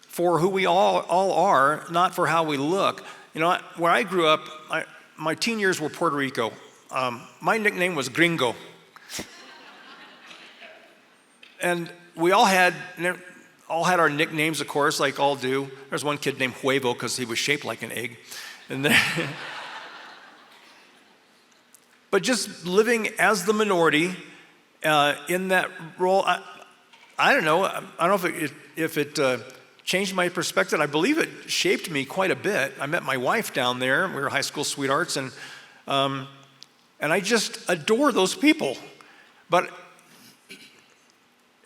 Speaker 2: for who we all are, not for how we look. You know, where I grew up, my teen years were Puerto Rico. My nickname was Gringo. And we all had our nicknames, of course, like all do. There's one kid named Huevo because he was shaped like an egg. And then but just living as the minority in that role, I don't know. I don't know if it changed my perspective. I believe it shaped me quite a bit. I met my wife down there. We were high school sweethearts, and I just adore those people. But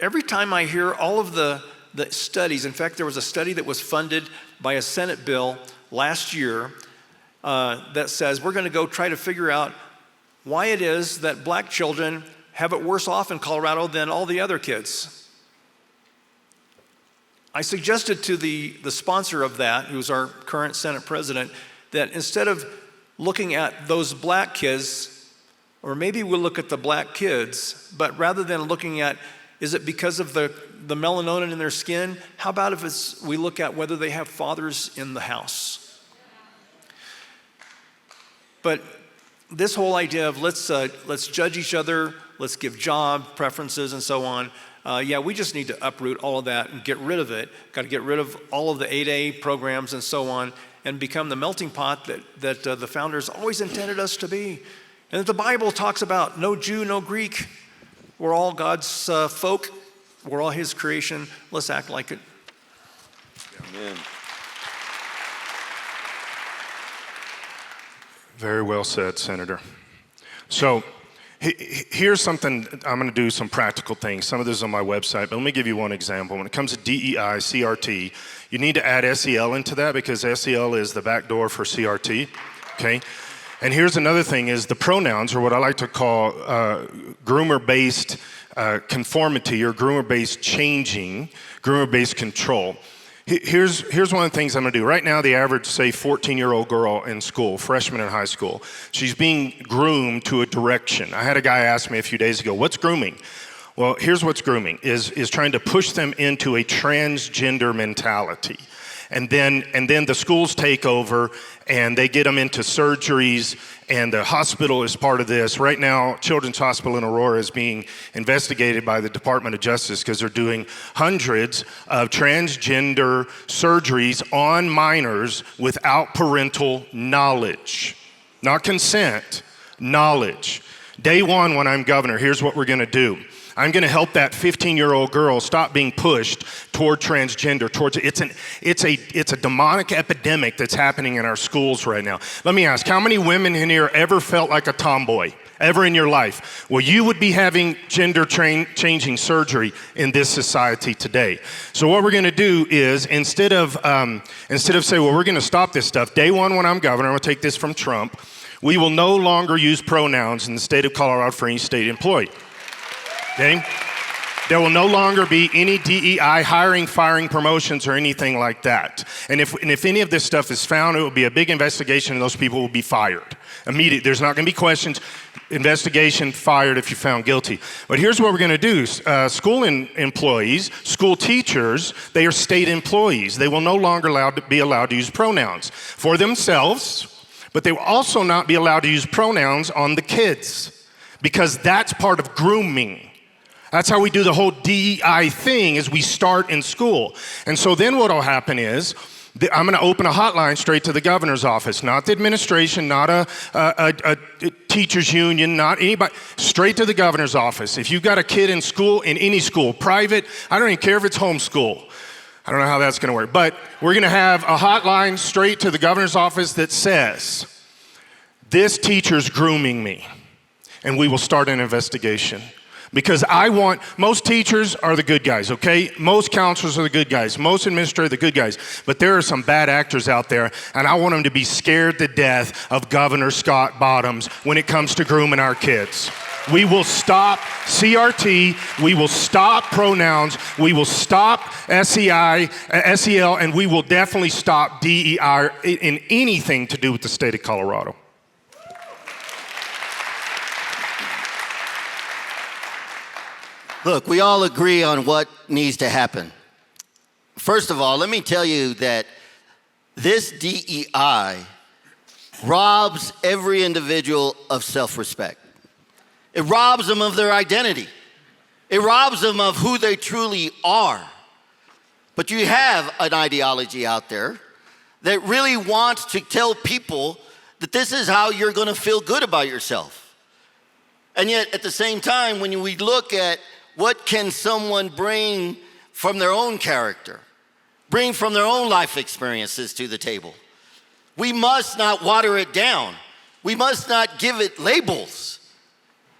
Speaker 2: every time I hear all of the studies, in fact, there was a study that was funded by a Senate bill last year that says we're going to go try to figure out why it is that black children have it worse off in Colorado than all the other kids. I suggested to the sponsor of that, who's our current Senate president, that instead of looking at those black kids, or maybe we'll look at the black kids, but rather than looking at, is it because of the melanoma in their skin, how about if we look at whether they have fathers in the house? But this whole idea of let's judge each other, let's give job preferences and so on, we just need to uproot all of that and get rid of it. Got to get rid of all of the 8A programs and so on and become the melting pot that the founders always intended us to be. And that the Bible talks about no Jew, no Greek. We're all God's folk. We're all His creation. Let's act like it.
Speaker 1: Amen.
Speaker 3: Very well said, Senator. So here's something, I'm going to do some practical things. Some of this is on my website, but let me give you one example. When it comes to DEI, CRT, you need to add SEL into that because SEL is the back door for CRT, okay? And here's another thing is the pronouns are what I like to call groomer-based conformity or groomer-based changing, groomer-based control. Here's one of the things I'm gonna do. Right now, the average, say, 14-year-old girl in school, freshman in high school, she's being groomed to a direction. I had a guy ask me a few days ago, what's grooming? Well, here's what's grooming, is trying to push them into a transgender mentality. And then the schools take over and they get them into surgeries, and the hospital is part of this. Right now, Children's Hospital in Aurora is being investigated by the Department of Justice because they're doing hundreds of transgender surgeries on minors without parental knowledge. Not consent, knowledge. Day one when I'm governor, here's what we're gonna do. I'm gonna help that 15-year-old girl stop being pushed toward transgender, it's a demonic epidemic that's happening in our schools right now. Let me ask, how many women in here ever felt like a tomboy, ever in your life? Well, you would be having gender changing surgery in this society today. So what we're gonna do is, instead of say, well, we're gonna stop this stuff, day one when I'm governor, I'm gonna take this from Trump, we will no longer use pronouns in the state of Colorado for any state employee. Okay? There will no longer be any DEI hiring, firing, promotions, or anything like that. And if any of this stuff is found, it will be a big investigation and those people will be fired. Immediately. There's not gonna be questions. Investigation, fired if you're found guilty. But here's what we're gonna do. School employees, school teachers, they are state employees. They will no longer be allowed to use pronouns for themselves, but they will also not be allowed to use pronouns on the kids, because that's part of grooming. That's how we do the whole DEI thing, is we start in school. And so then what will happen is, I'm gonna open a hotline straight to the governor's office, not the administration, not a teachers union, not anybody, straight to the governor's office. If you've got a kid in school, in any school, private, I don't even care if it's homeschool. I don't know how that's gonna work, but we're gonna have a hotline straight to the governor's office that says, this teacher's grooming me, and we will start an investigation. Because most teachers are the good guys, okay? Most counselors are the good guys. Most administrators are the good guys. But there are some bad actors out there, and I want them to be scared to death of Governor Scott Bottoms when it comes to grooming our kids. We will stop CRT, we will stop pronouns, we will stop SEI, SEL, and we will definitely stop DEI in anything to do with the state of Colorado.
Speaker 4: Look, we all agree on what needs to happen. First of all, let me tell you that this DEI robs every individual of self-respect. It robs them of their identity. It robs them of who they truly are. But you have an ideology out there that really wants to tell people that this is how you're gonna feel good about yourself. And yet, at the same time, when we look at what can someone bring from their own character, bring from their own life experiences to the table, we must not water it down. We must not give it labels.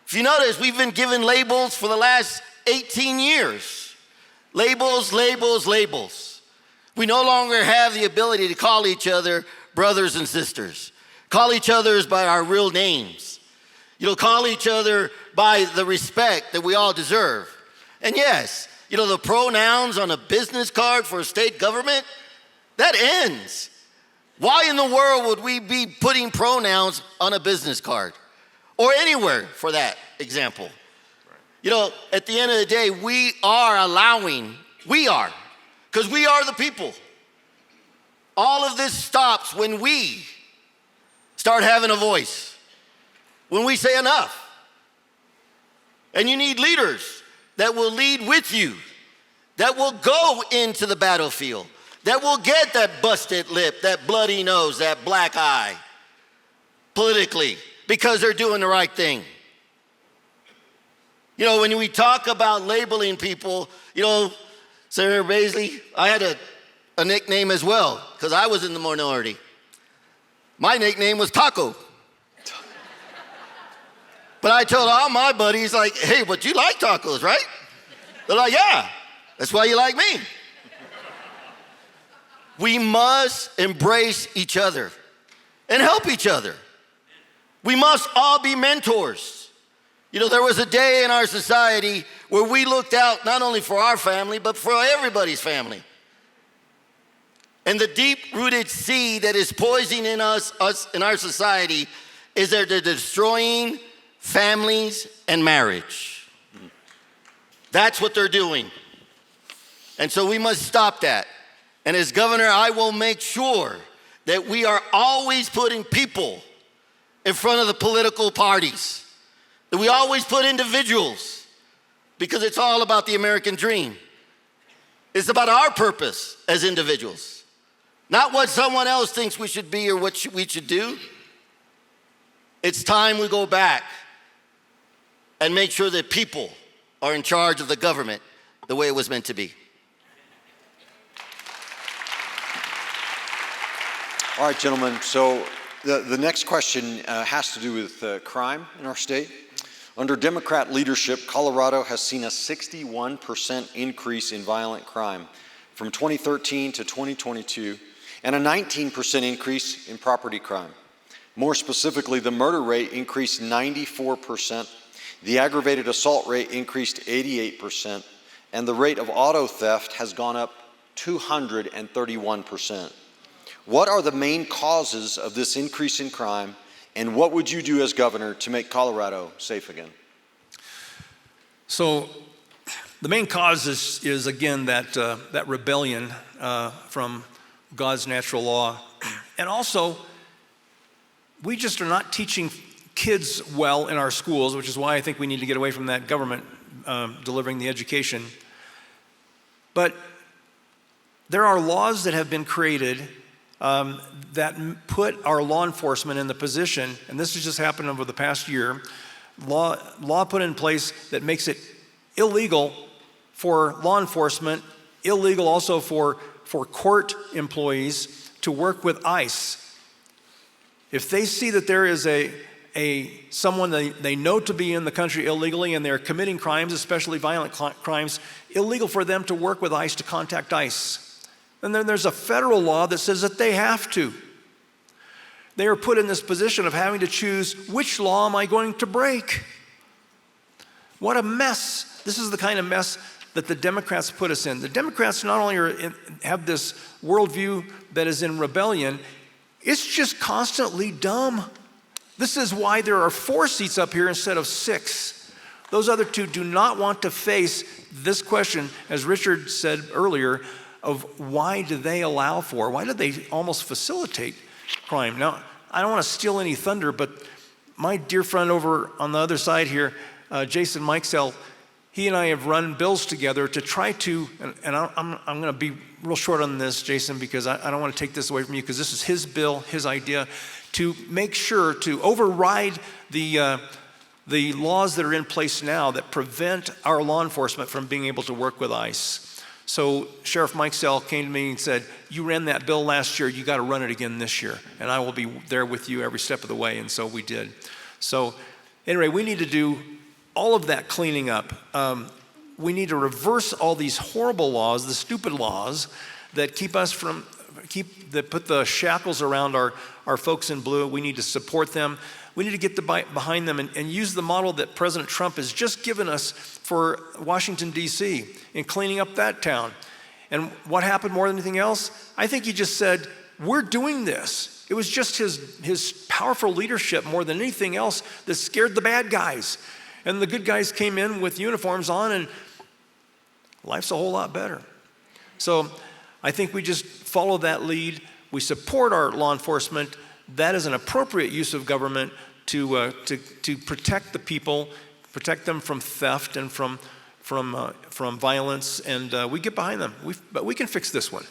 Speaker 4: If you notice, we've been given labels for the last 18 years. Labels, labels, labels. We no longer have the ability to call each other brothers and sisters, call each other by our real names. Call each other by the respect that we all deserve. And yes, the pronouns on a business card for a state government, that ends. Why in the world would we be putting pronouns on a business card? Or anywhere, for that example. At the end of the day, we are, because we are the people. All of this stops when we start having a voice. When we say enough. And you need leaders that will lead with you, that will go into the battlefield, that will get that busted lip, that bloody nose, that black eye, politically, because they're doing the right thing. When we talk about labeling people, Senator Baisley, I had a nickname as well, because I was in the minority. My nickname was Taco. But I told all my buddies, hey, but you like tacos, right? They're like, yeah, that's why you like me. We must embrace each other and help each other. We must all be mentors. You know, there was a day in our society where we looked out not only for our family, but for everybody's family. And the deep-rooted seed that is poisoning in us in our society is that they're destroying families and marriage. That's what they're doing. And so we must stop that. And as governor, I will make sure that we are always putting people in front of the political parties, that we always put individuals, because it's all about the American dream. It's about our purpose as individuals, not what someone else thinks we should be or what we should do. It's time we go back and make sure that people are in charge of the government the way it was meant to be.
Speaker 1: All right, gentlemen, so the next question has to do with crime in our state. Under Democrat leadership, Colorado has seen a 61% increase in violent crime from 2013 to 2022, and a 19% increase in property crime. More specifically, the murder rate increased 94%, the aggravated assault rate increased 88%, and the rate of auto theft has gone up 231%. What are the main causes of this increase in crime, and what would you do as governor to make Colorado safe again?
Speaker 2: So the main cause is again, that rebellion from God's natural law. And also, we just are not teaching kids well in our schools, which is why I think we need to get away from that government delivering the education. But there are laws that have been created that put our law enforcement in the position, and this has just happened over the past year, law put in place that makes it illegal for law enforcement, illegal also for court employees to work with ICE. If they see that there is someone they know to be in the country illegally and they're committing crimes, especially violent crimes, illegal for them to work with ICE, to contact ICE. And then there's a federal law that says that they have to. They are put in this position of having to choose, which law am I going to break? What a mess. This is the kind of mess that the Democrats put us in. The Democrats not only have this worldview that is in rebellion, it's just constantly dumb. This is why there are 4 seats up here instead of 6. Those other 2 do not want to face this question, as Richard said earlier, of why do they almost facilitate crime? Now, I don't want to steal any thunder, but my dear friend over on the other side here, Jason Mikesell, he and I have run bills together to try to, and I'm going to be real short on this, Jason, because I don't want to take this away from you, because this is his bill, his idea, to make sure to override the laws that are in place now that prevent our law enforcement from being able to work with ICE. So Sheriff Mikesell came to me and said, you ran that bill last year, you got to run it again this year, and I will be there with you every step of the way, and so we did. So anyway, we need to do all of that cleaning up. We need to reverse all these horrible laws, the stupid laws that that put the shackles around our folks in blue. We need to support them. We need to get behind them and use the model that President Trump has just given us for Washington, D.C. in cleaning up that town. And what happened more than anything else? I think he just said, we're doing this. It was just his powerful leadership more than anything else that scared the bad guys. And the good guys came in with uniforms on, and life's a whole lot better. So I think we just follow that lead. We support our law enforcement. That is an appropriate use of government to protect the people, protect them from theft and from violence, and we get behind them. But we can fix this one.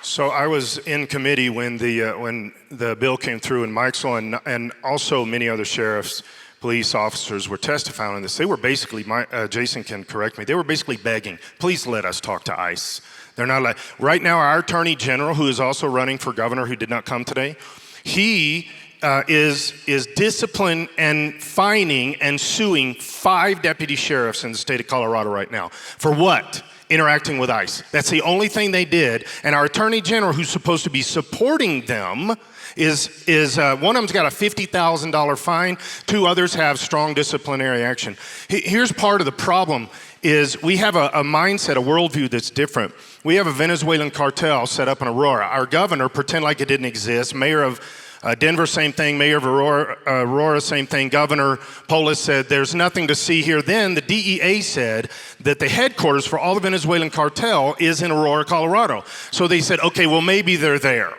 Speaker 3: So I was in committee when the bill came through, and Mikesell and also many other sheriffs, police officers were testifying on this. They were basically, Jason can correct me, they were basically begging, please let us talk to ICE. They're not like, right now our Attorney General, who is also running for governor, who did not come today, he is disciplining and fining and suing 5 deputy sheriffs in the state of Colorado right now. For what? interacting with ICE. That's the only thing they did. And our attorney general, who's supposed to be supporting them, is one of them's got a $50,000 fine. 2 others have strong disciplinary action. Here's part of the problem is we have a mindset, a worldview that's different. We have a Venezuelan cartel set up in Aurora. Our governor, pretend like it didn't exist. Mayor of Denver, same thing. Mayor of Aurora, same thing. Governor Polis said, there's nothing to see here. Then the DEA said that the headquarters for all the Venezuelan cartel is in Aurora, Colorado. So they said, okay, well, maybe they're there.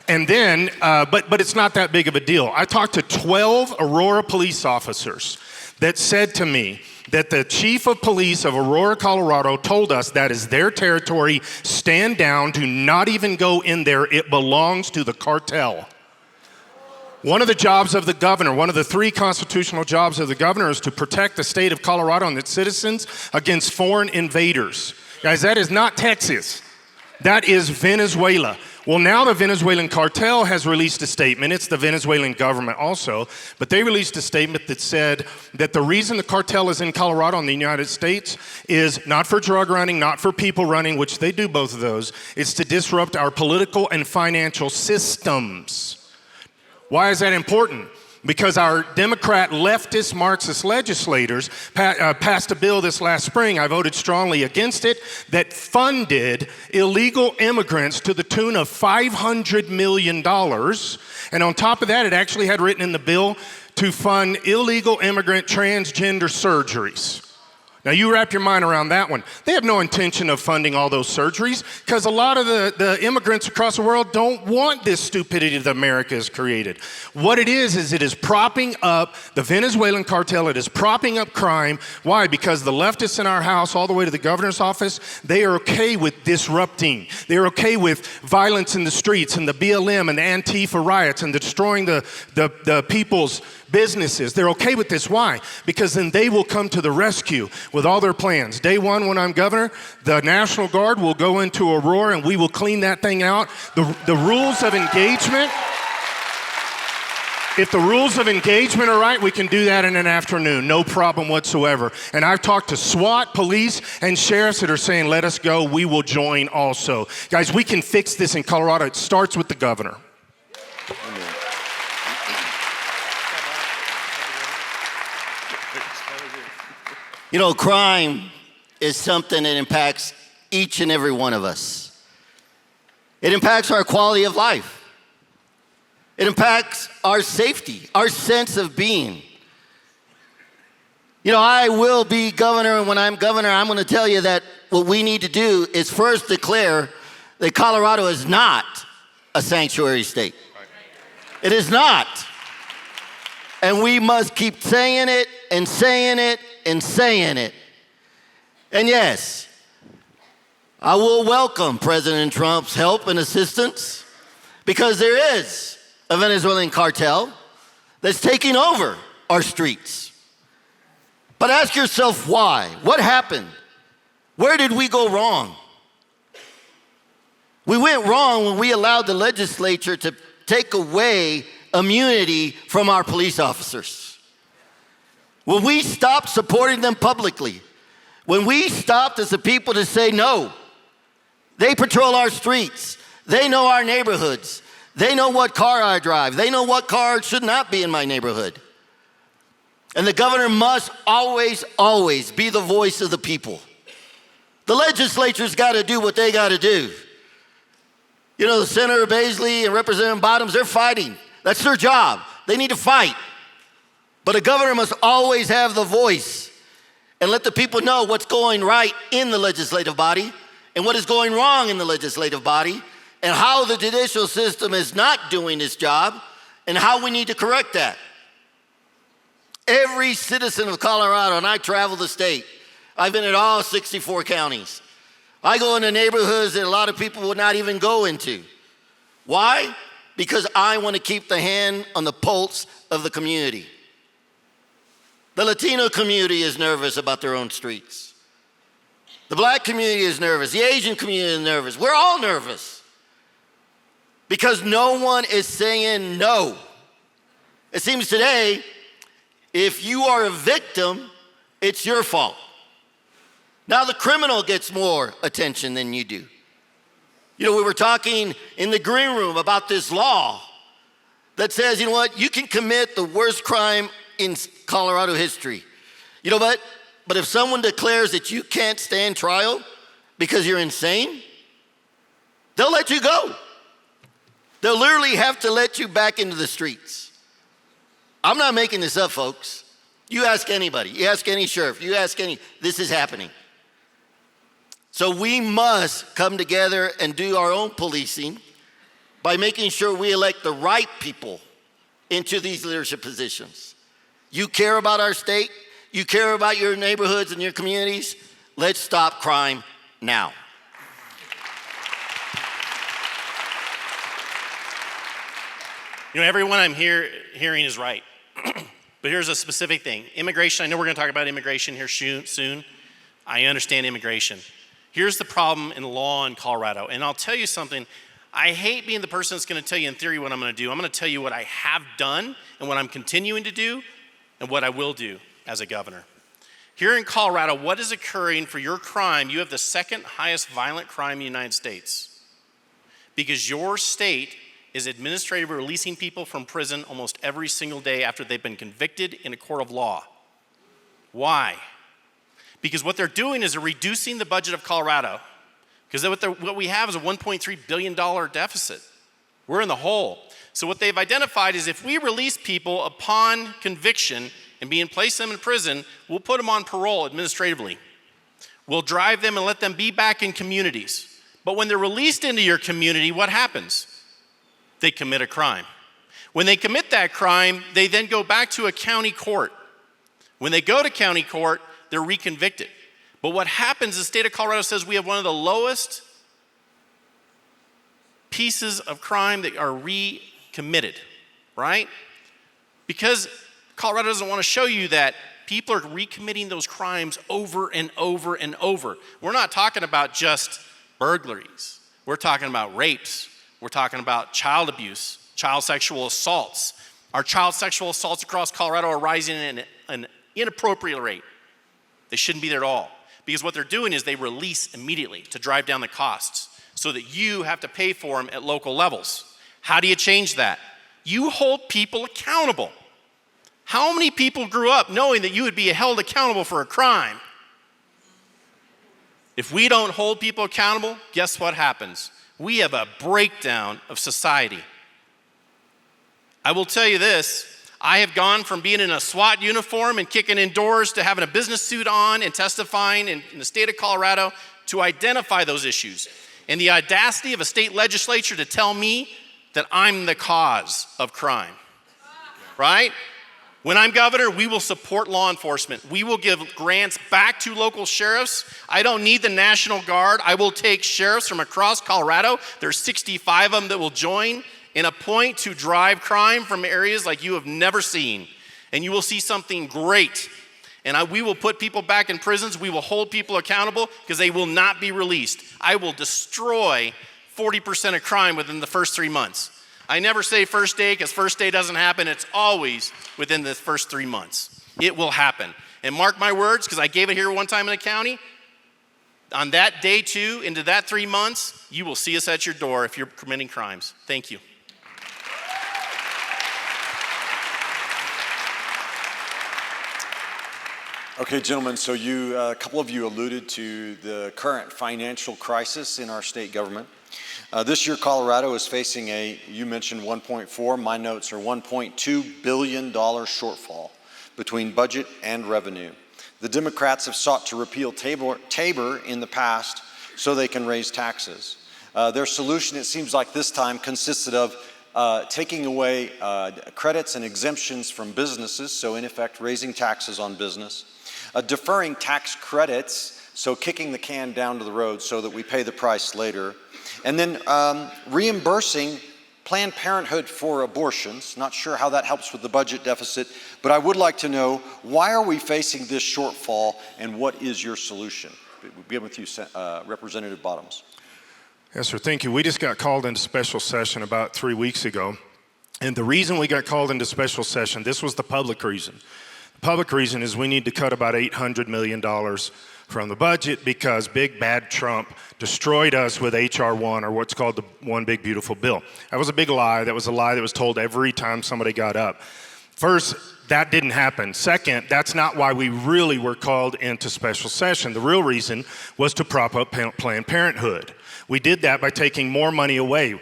Speaker 3: And then, but it's not that big of a deal. I talked to 12 Aurora police officers that said to me that the chief of police of Aurora, Colorado told us that is their territory. Stand down. Do not even go in there. It belongs to the cartel. One of the jobs of the governor, one of the 3 constitutional jobs of the governor is to protect the state of Colorado and its citizens against foreign invaders. Guys, that is not Texas. That is Venezuela. Well, now the Venezuelan cartel has released a statement. It's the Venezuelan government also, but they released a statement that said that the reason the cartel is in Colorado and the United States is not for drug running, not for people running, which they do both of those. It's to disrupt our political and financial systems. Why is that important? Because our Democrat leftist Marxist legislators passed a bill this last spring, I voted strongly against it, that funded illegal immigrants to the tune of $500 million. And on top of that, it actually had written in the bill to fund illegal immigrant transgender surgeries. Now, you wrap your mind around that one. They have no intention of funding all those surgeries because a lot of the immigrants across the world don't want this stupidity that America has created. What it is it is propping up the Venezuelan cartel. It is propping up crime. Why? Because the leftists in our house, all the way to the governor's office, they are okay with disrupting. They're okay with violence in the streets and the BLM and the Antifa riots and destroying the people's businesses. They're okay with this. Why? Because then they will come to the rescue with all their plans. Day 1, when I'm governor, the National Guard will go into Aurora and we will clean that thing out. The rules of engagement, if the rules of engagement are right, we can do that in an afternoon. No problem whatsoever. And I've talked to SWAT, police, and sheriffs that are saying, let us go. We will join also. Guys, we can fix this in Colorado. It starts with the governor.
Speaker 4: You know, crime is something that impacts each and every one of us. It impacts our quality of life. It impacts our safety, our sense of being. You know, I will be governor, and when I'm governor, I'm going to tell you that what we need to do is first declare that Colorado is not a sanctuary state. It is not. And we must keep saying it and saying it and saying it. And yes, I will welcome President Trump's help and assistance because there is a Venezuelan cartel that's taking over our streets. But ask yourself why? What happened? Where did we go wrong? We went wrong when we allowed the legislature to take away immunity from our police officers. When we stopped supporting them publicly, when we stopped as a people to say no, they patrol our streets, they know our neighborhoods, they know what car I drive, they know what car should not be in my neighborhood. And the governor must always, always be the voice of the people. The legislature's got to do what they got to do. You know, Senator Baisley and Representative Bottoms, they're fighting. That's their job. They need to fight. But a governor must always have the voice and let the people know what's going right in the legislative body and what is going wrong in the legislative body and how the judicial system is not doing its job and how we need to correct that. Every citizen of Colorado, and I travel the state, I've been in all 64 counties. I go into neighborhoods that a lot of people would not even go into. Why? Because I want to keep the hand on the pulse of the community. The Latino community is nervous about their own streets. The black community is nervous. The Asian community is nervous. We're all nervous because no one is saying no. It seems today, if you are a victim, it's your fault. Now the criminal gets more attention than you do. You know, we were talking in the green room about this law that says, you know what, you can commit the worst crime in Colorado history. You know what? But if someone declares that you can't stand trial because you're insane, they'll let you go. They'll literally have to let you back into the streets. I'm not making this up, folks. You ask anybody, you ask any sheriff, this is happening. So we must come together and do our own policing by making sure we elect the right people into these leadership positions. You care about our state, you care about your neighborhoods and your communities, let's stop crime now.
Speaker 5: You know, everyone I'm hearing is right. But here's a specific thing. Immigration, I know we're going to talk about immigration here soon. I understand immigration. Here's the problem in law in Colorado. And I'll tell you something. I hate being the person that's going to tell you in theory what I'm going to do. I'm going to tell you what I have done and what I'm continuing to do and what I will do as a governor. Here in Colorado, what is occurring for your crime? You have the second highest violent crime in the United States because your state is administratively releasing people from prison almost every single day after they've been convicted in a court of law. Why? Because what they're doing is they're reducing the budget of Colorado. Because what we have is a $1.3 billion deficit. We're in the hole. So what they've identified is if we release people upon conviction and being placed them in prison, we'll put them on parole administratively. We'll drive them and let them be back in communities. But when they're released into your community, what happens? They commit a crime. When they commit that crime, they then go back to a county court. When they go to county court, they're reconvicted. But what happens, the state of Colorado says we have one of the lowest pieces of crime that are recommitted, right? Because Colorado doesn't want to show you that people are recommitting those crimes over and over and over. We're not talking about just burglaries. We're talking about rapes. We're talking about child abuse, child sexual assaults. Our child sexual assaults across Colorado are rising at an inappropriate rate. They shouldn't be there at all. Because what they're doing is they release immediately to drive down the costs so that you have to pay for them at local levels. How do you change that? You hold people accountable. How many people grew up knowing that you would be held accountable for a crime? If we don't hold people accountable, guess what happens? We have a breakdown of society. I will tell you this. I have gone from being in a SWAT uniform and kicking in doors to having a business suit on and testifying in the state of Colorado to identify those issues. And the audacity of a state legislature to tell me that I'm the cause of crime, right? When I'm governor, we will support law enforcement. We will give grants back to local sheriffs. I don't need the National Guard. I will take sheriffs from across Colorado. There's 65 of them that will join and appoint to drive crime from areas like you have never seen. And you will see something great. And we will put people back in prisons. We will hold people accountable because they will not be released. I will destroy 40% of crime within the first 3 months. I never say first day because first day doesn't happen. It's always within the first 3 months. It will happen. And mark my words, because I gave it here one time in the county, on that day 2 into that 3 months, you will see us at your door if you're committing crimes. Thank you.
Speaker 1: Okay, gentlemen, so a couple of you alluded to the current financial crisis in our state government. This year, Colorado is facing you mentioned 1.4, my notes are $1.2 billion shortfall between budget and revenue. The Democrats have sought to repeal Tabor in the past so they can raise taxes. Their solution, it seems like this time, consisted of taking away credits and exemptions from businesses, so in effect raising taxes on business, deferring tax credits, so kicking the can down to the road so that we pay the price later, and then reimbursing Planned Parenthood for abortions. Not sure how that helps with the budget deficit, but I would like to know, why are we facing this shortfall and what is your solution? We'll begin with you, Representative Bottoms.
Speaker 3: Yes, sir. Thank you. We just got called into special session about 3 weeks ago. And the reason we got called into special session, this was the public reason. The public reason is we need to cut about $800 million from the budget because big bad Trump destroyed us with H.R. 1, or what's called the One Big Beautiful Bill. That was a big lie. That was a lie that was told every time somebody got up. First, that didn't happen. Second, that's not why we really were called into special session. The real reason was to prop up Planned Parenthood. We did that by taking more money away.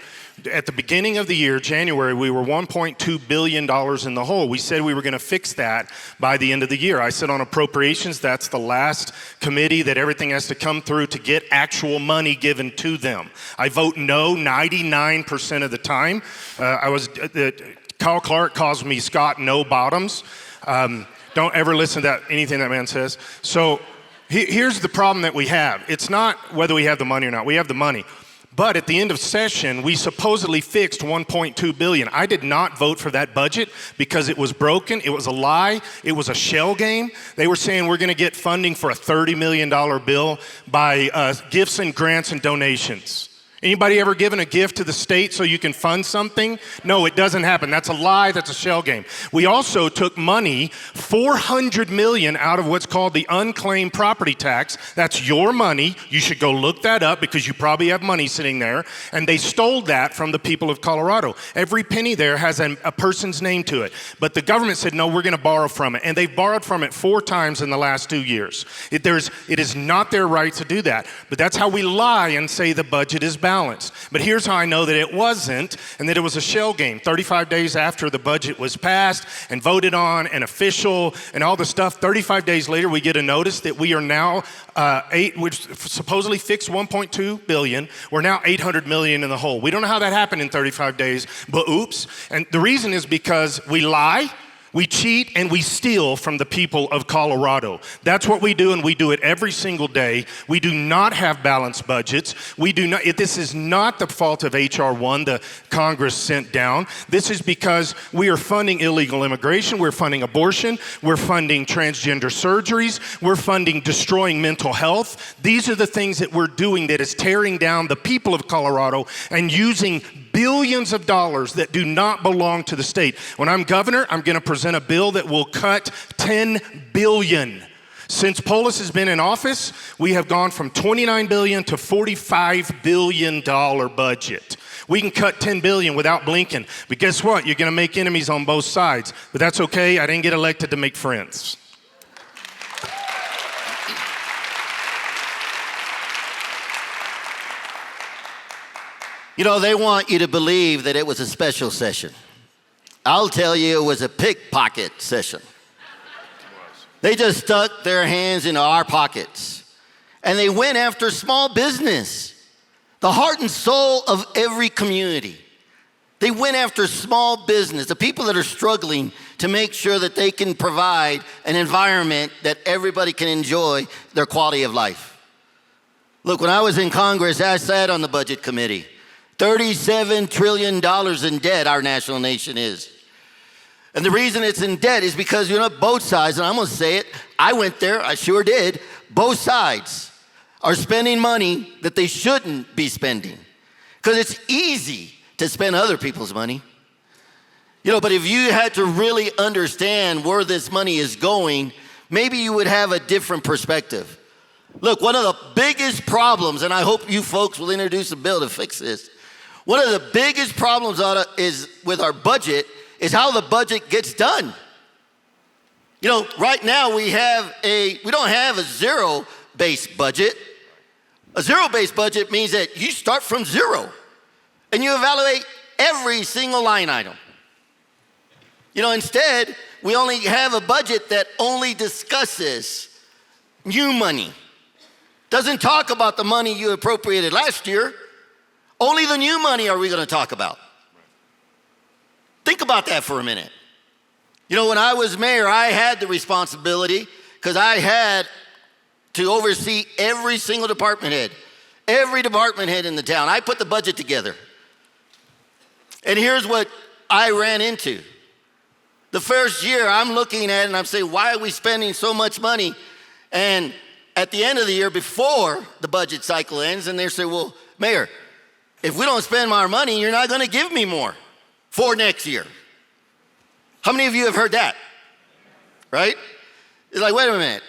Speaker 3: At the beginning of the year, January, we were $1.2 billion in the hole. We said we were going to fix that by the end of the year. I said on appropriations, that's the last committee that everything has to come through to get actual money given to them. I vote no 99% of the time. Kyle Clark calls me Scott No Bottoms. Don't ever listen to anything that man says. So here's the problem that we have. It's not whether we have the money or not. We have the money. But at the end of session, we supposedly fixed $1.2 billion. I did not vote for that budget because it was broken. It was a lie. It was a shell game. They were saying we're going to get funding for a $30 million bill by gifts and grants and donations. Anybody ever given a gift to the state so you can fund something? No, it doesn't happen. That's a lie. That's a shell game. We also took money, $400 million, out of what's called the unclaimed property tax. That's your money. You should go look that up because you probably have money sitting there. And they stole that from the people of Colorado. Every penny there has a person's name to it. But the government said, no, we're going to borrow from it. And they've borrowed from it 4 times in the last 2 years. It is not their right to do that. But that's how we lie and say the budget is balanced. But here's how I know that it wasn't and that it was a shell game. 35 days after the budget was passed and voted on and official and all the stuff, 35 days later we get a notice that we are now, which supposedly fixed $1.2 billion. We're now $800 million in the hole. We don't know how that happened in 35 days, but oops. And the reason is because we lie, we cheat, and we steal from the people of Colorado. That's what we do, and we do it every single day. We do not have balanced budgets. This is not the fault of H.R. 1 the Congress sent down. This is because we are funding illegal immigration, we're funding abortion, we're funding transgender surgeries, we're funding destroying mental health. These are the things that we're doing that is tearing down the people of Colorado and using billions of dollars that do not belong to the state. When I'm governor, I'm going to present a bill that will cut $10 billion. Since Polis has been in office, we have gone from $29 billion to $45 billion budget. We can cut $10 billion without blinking. But guess what? You're going to make enemies on both sides. But that's okay. I didn't get elected to make friends.
Speaker 4: You know, they want you to believe that it was a special session. I'll tell you it was a pickpocket session. They just stuck their hands into our pockets. And they went after small business, the heart and soul of every community. They went after small business, the people that are struggling to make sure that they can provide an environment that everybody can enjoy their quality of life. Look, when I was in Congress, I sat on the budget committee. $37 trillion in debt our national nation is. And the reason it's in debt is because, you know, both sides, and I'm going to say it, I went there, I sure did, both sides are spending money that they shouldn't be spending. Because it's easy to spend other people's money. You know, but if you had to really understand where this money is going, maybe you would have a different perspective. Look, one of the biggest problems, and I hope you folks will introduce a bill to fix this, one of the biggest problems is with our budget is how the budget gets done. You know, right now we don't have a zero-based budget. A zero-based budget means that you start from zero and you evaluate every single line item. You know, instead, we only have a budget that only discusses new money. Doesn't talk about the money you appropriated last year. Only the new money are we going to talk about. Think about that for a minute. You know, when I was mayor, I had the responsibility because I had to oversee every single department head in the town. I put the budget together. And here's what I ran into. The first year, I'm looking at it and I'm saying, why are we spending so much money? And at the end of the year, before the budget cycle ends, and they say, well, Mayor, if we don't spend our money, you're not going to give me more for next year. How many of you have heard that? Right? It's like, wait a minute.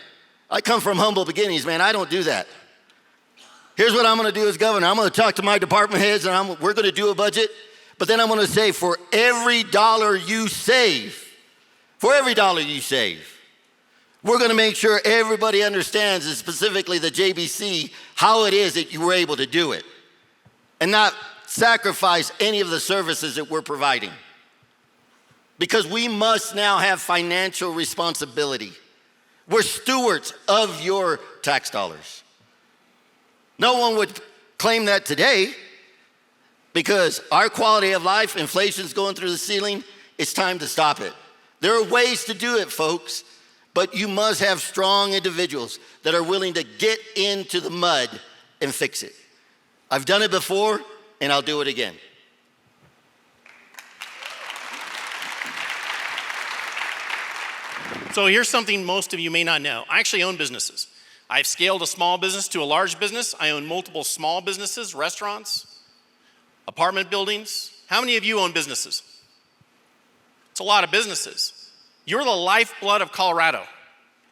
Speaker 4: I come from humble beginnings, man. I don't do that. Here's what I'm going to do as governor. I'm going to talk to my department heads, and we're going to do a budget. But then I'm going to say, for every dollar you save, we're going to make sure everybody understands, and specifically the JBC, how it is that you were able to do it and not sacrifice any of the services that we're providing. Because we must now have financial responsibility. We're stewards of your tax dollars. No one would claim that today because our quality of life, inflation's going through the ceiling. It's time to stop it. There are ways to do it, folks, but you must have strong individuals that are willing to get into the mud and fix it. I've done it before, and I'll do it again.
Speaker 5: So here's something most of you may not know. I actually own businesses. I've scaled a small business to a large business. I own multiple small businesses, restaurants, apartment buildings. How many of you own businesses? It's a lot of businesses. You're the lifeblood of Colorado,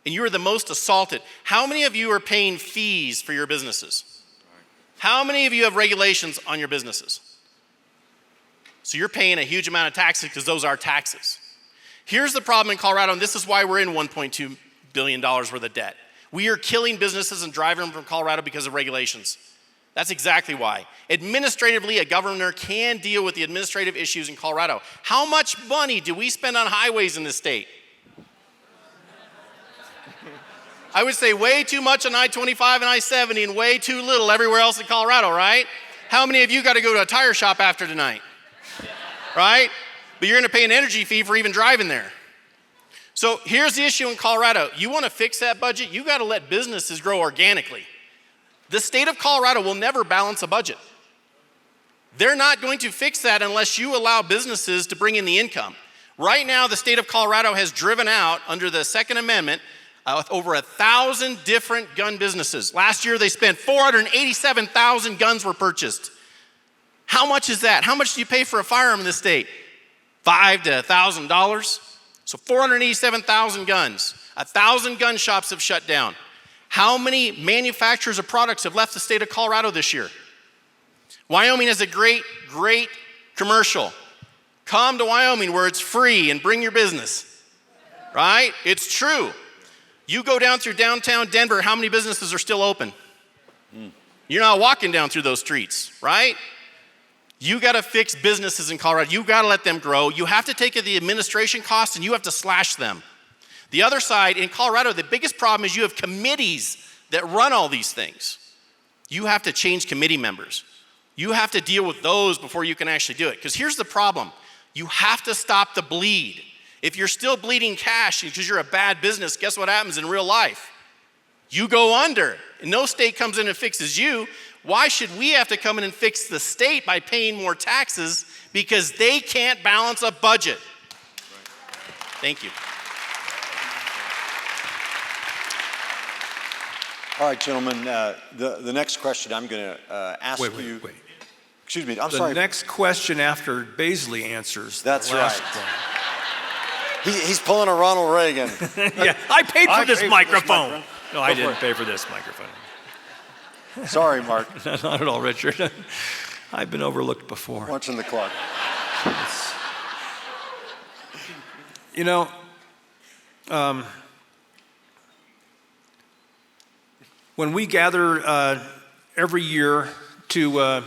Speaker 5: and you are the most assaulted. How many of you are paying fees for your businesses? How many of you have regulations on your businesses? So you're paying a huge amount of taxes because those are taxes. Here's the problem in Colorado, and this is why we're in $1.2 billion worth of debt. We are killing businesses and driving them from Colorado because of regulations. That's exactly why. Administratively, a governor can deal with the administrative issues in Colorado. How much money do we spend on highways in this state? I would say way too much on I-25 and I-70 and way too little everywhere else in Colorado, right? How many of you got to go to a tire shop after tonight? Right? But you're going to pay an energy fee for even driving there. So here's the issue in Colorado. You want to fix that budget, you got to let businesses grow organically. The state of Colorado will never balance a budget. They're not going to fix that unless you allow businesses to bring in the income. Right now, the state of Colorado has driven out, under the Second Amendment, over 1,000 different gun businesses. Last year, they spent 487,000 guns were purchased. How much is that? How much do you pay for a firearm in this state? $500 to $1,000? So 487,000 guns. 1,000 gun shops have shut down. How many manufacturers of products have left the state of Colorado this year? Wyoming has a great, great commercial. Come to Wyoming where it's free and bring your business, right? It's true. You go down through downtown Denver, how many businesses are still open? You're not walking down through those streets, right? You got to fix businesses in Colorado. You got to let them grow. You have to take the administration costs and you have to slash them. The other side, in Colorado, the biggest problem is you have committees that run all these things. You have to change committee members. You have to deal with those before you can actually do it. Because here's the problem. You have to stop the bleed. If you're still bleeding cash because you're a bad business, guess what happens in real life? You go under. And no state comes in and fixes you. Why should we have to come in and fix the state by paying more taxes because they can't balance a budget? Thank you.
Speaker 1: All right, gentlemen, the next question I'm going to ask you.
Speaker 2: Wait.
Speaker 1: Excuse me, I'm sorry.
Speaker 2: The next question after Baisley answers.
Speaker 1: That's right. He's pulling a Ronald Reagan.
Speaker 2: Yeah, I paid for this microphone. No, I didn't pay for this microphone.
Speaker 1: Sorry, Mark.
Speaker 2: Not at all, Richard. I've been overlooked before.
Speaker 1: Watching the clock.
Speaker 2: You know, when we gather every year to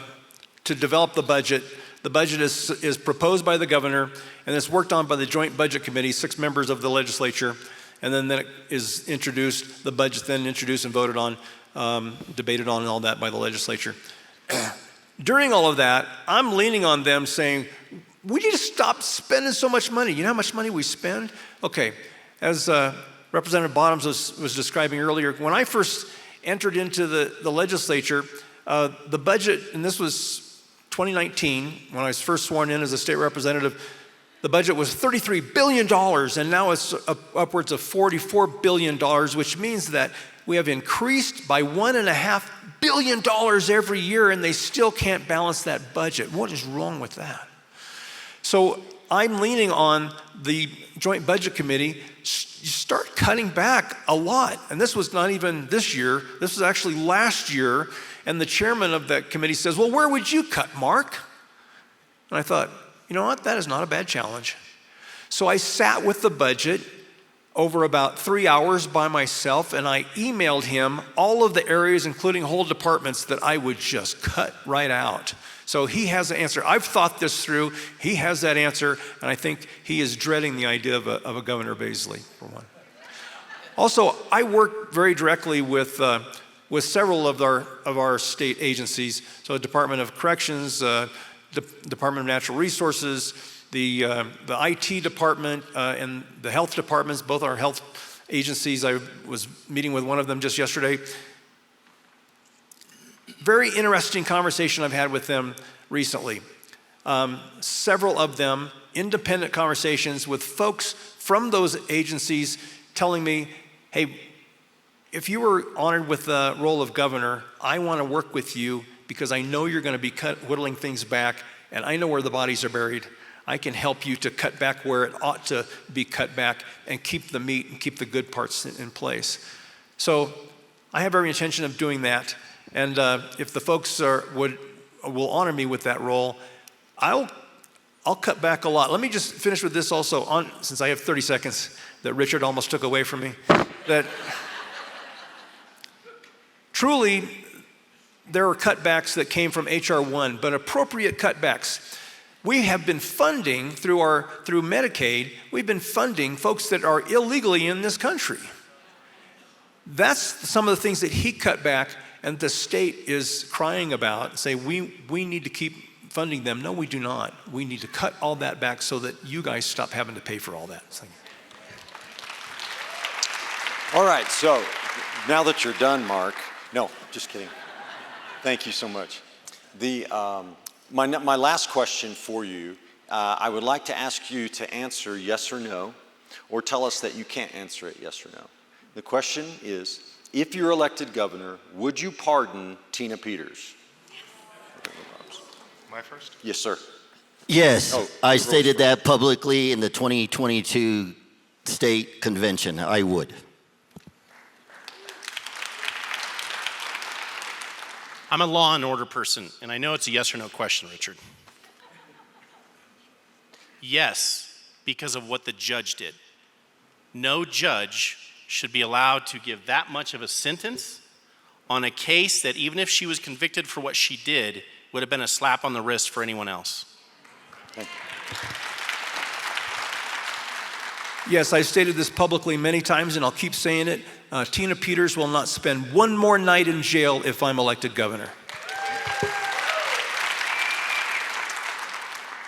Speaker 2: develop the budget is proposed by the governor, and it's worked on by the Joint Budget Committee, 6 members of the legislature, and then it is introduced, the budget's then introduced and voted on, debated on and all that by the legislature. During all of that, I'm leaning on them saying, we need to stop spending so much money. You know how much money we spend? Okay, as Representative Bottoms was describing earlier, when I first entered into the legislature, the budget, and this was 2019, when I was first sworn in as a state representative, the budget was $33 billion, and now it's upwards of $44 billion, which means that we have increased by $1.5 billion every year, and they still can't balance that budget. What is wrong with that? So I'm leaning on the Joint Budget Committee. You start cutting back a lot. And this was not even this year. This was actually last year. And the chairman of that committee says, well, where would you cut, Mark? And I thought, you know what? That is not a bad challenge. So I sat with the budget over about 3 hours by myself, and I emailed him all of the areas, including whole departments, that I would just cut right out. So he has an answer. I've thought this through. He has that answer, and I think he is dreading the idea of a Governor Baisley, for one. Also, I work very directly with several of our state agencies. So Department of Corrections, Department of Natural Resources, the IT department, and the health departments, both our health agencies. I was meeting with one of them just yesterday. Very interesting conversation I've had with them recently. Several of them, independent conversations with folks from those agencies telling me, hey, if you were honored with the role of governor, I want to work with you because I know you're going to be whittling things back, and I know where the bodies are buried. I can help you to cut back where it ought to be cut back and keep the meat and keep the good parts in place. So I have every intention of doing that. And if the folks will honor me with that role, I'll cut back a lot. Let me just finish with this also, since I have 30 seconds that Richard almost took away from me. That truly, there are cutbacks that came from H.R. 1, but appropriate cutbacks. We have been funding through Medicaid, we've been funding folks that are illegally in this country. That's some of the things that he cut back, and the state is crying about, say, we need to keep funding them. No, we do not. We need to cut all that back so that you guys stop having to pay for all that.
Speaker 1: All right, so now that you're done, Mark, no, just kidding. Thank you so much. My last question for you, I would like to ask you to answer yes or no, or tell us that you can't answer it yes or no. The question is, if you're elected governor, would you pardon Tina Peters?
Speaker 3: Am I first?
Speaker 1: Yes, sir.
Speaker 4: Yes, I stated that publicly in the 2022 state convention. I would.
Speaker 5: I'm a law and order person, and I know it's a yes or no question, Richard. Yes, because of what the judge did. No judge should be allowed to give that much of a sentence on a case that, even if she was convicted for what she did, would have been a slap on the wrist for anyone else.
Speaker 1: Thank you.
Speaker 2: Yes, I've stated this publicly many times, and I'll keep saying it. Tina Peters will not spend one more night in jail if I'm elected governor.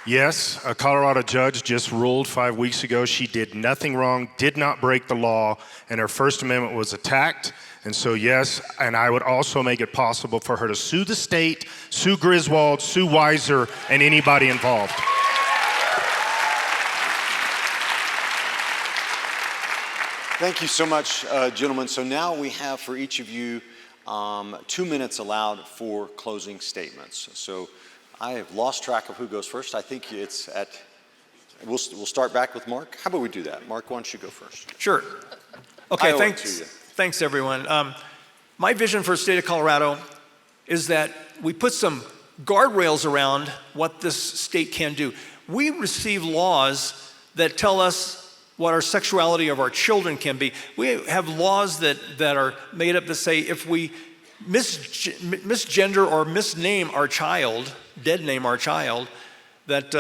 Speaker 3: Yes, a Colorado judge just ruled 5 weeks ago she did nothing wrong, did not break the law, and her First Amendment was attacked. And so yes, and I would also make it possible for her to sue the state, sue Griswold, sue Weiser, and anybody involved.
Speaker 1: Thank you so much, gentlemen. So now we have for each of you 2 minutes allowed for closing statements. So I have lost track of who goes first. I think it's we'll start back with Mark. How about we do that? Mark, why don't you go first?
Speaker 2: Sure. Okay,
Speaker 1: I owe it to
Speaker 2: thanks.
Speaker 1: you.
Speaker 2: Thanks, everyone. My vision for the state of Colorado is that we put some guardrails around what this state can do. We receive laws that tell us what our sexuality of our children can be. We have laws that are made up that say if we misgender or misname our child, dead name our child, that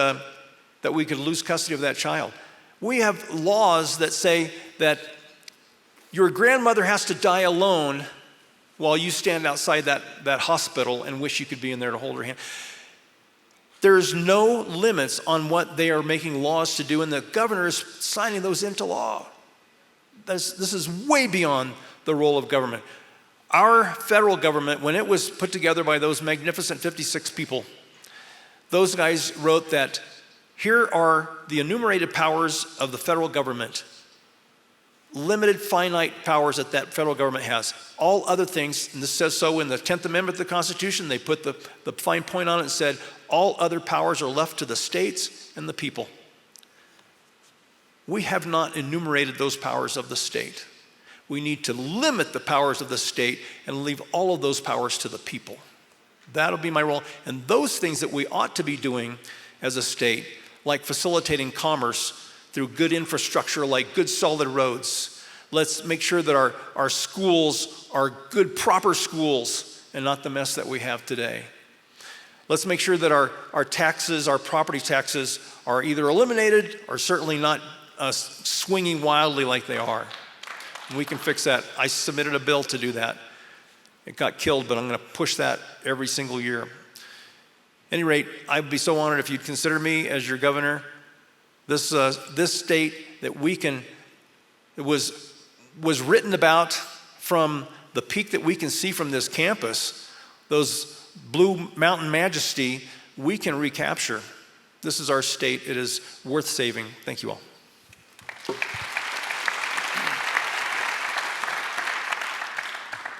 Speaker 2: we could lose custody of that child. We have laws that say that your grandmother has to die alone while you stand outside that hospital and wish you could be in there to hold her hand. There's no limits on what they are making laws to do, and the governor is signing those into law. This is way beyond the role of government. Our federal government, when it was put together by those magnificent 56 people, those guys wrote that here are the enumerated powers of the federal government, limited finite powers that federal government has. All other things, and this says so in the 10th Amendment of the Constitution, they put the fine point on it and said, all other powers are left to the states and the people. We have not enumerated those powers of the state. We need to limit the powers of the state and leave all of those powers to the people. That'll be my role. And those things that we ought to be doing as a state, like facilitating commerce through good infrastructure, like good solid roads. Let's make sure that our schools are good, proper schools, and not the mess that we have today. Let's make sure that our taxes, our property taxes, are either eliminated or certainly not swinging wildly like they are. And we can fix that. I submitted a bill to do that. It got killed, but I'm going to push that every single year. At any rate, I'd be so honored if you'd consider me as your governor. This state that it was written about from the peak that we can see from this campus, those blue mountain majesty, we can recapture. This is our state. It is worth saving. Thank you all.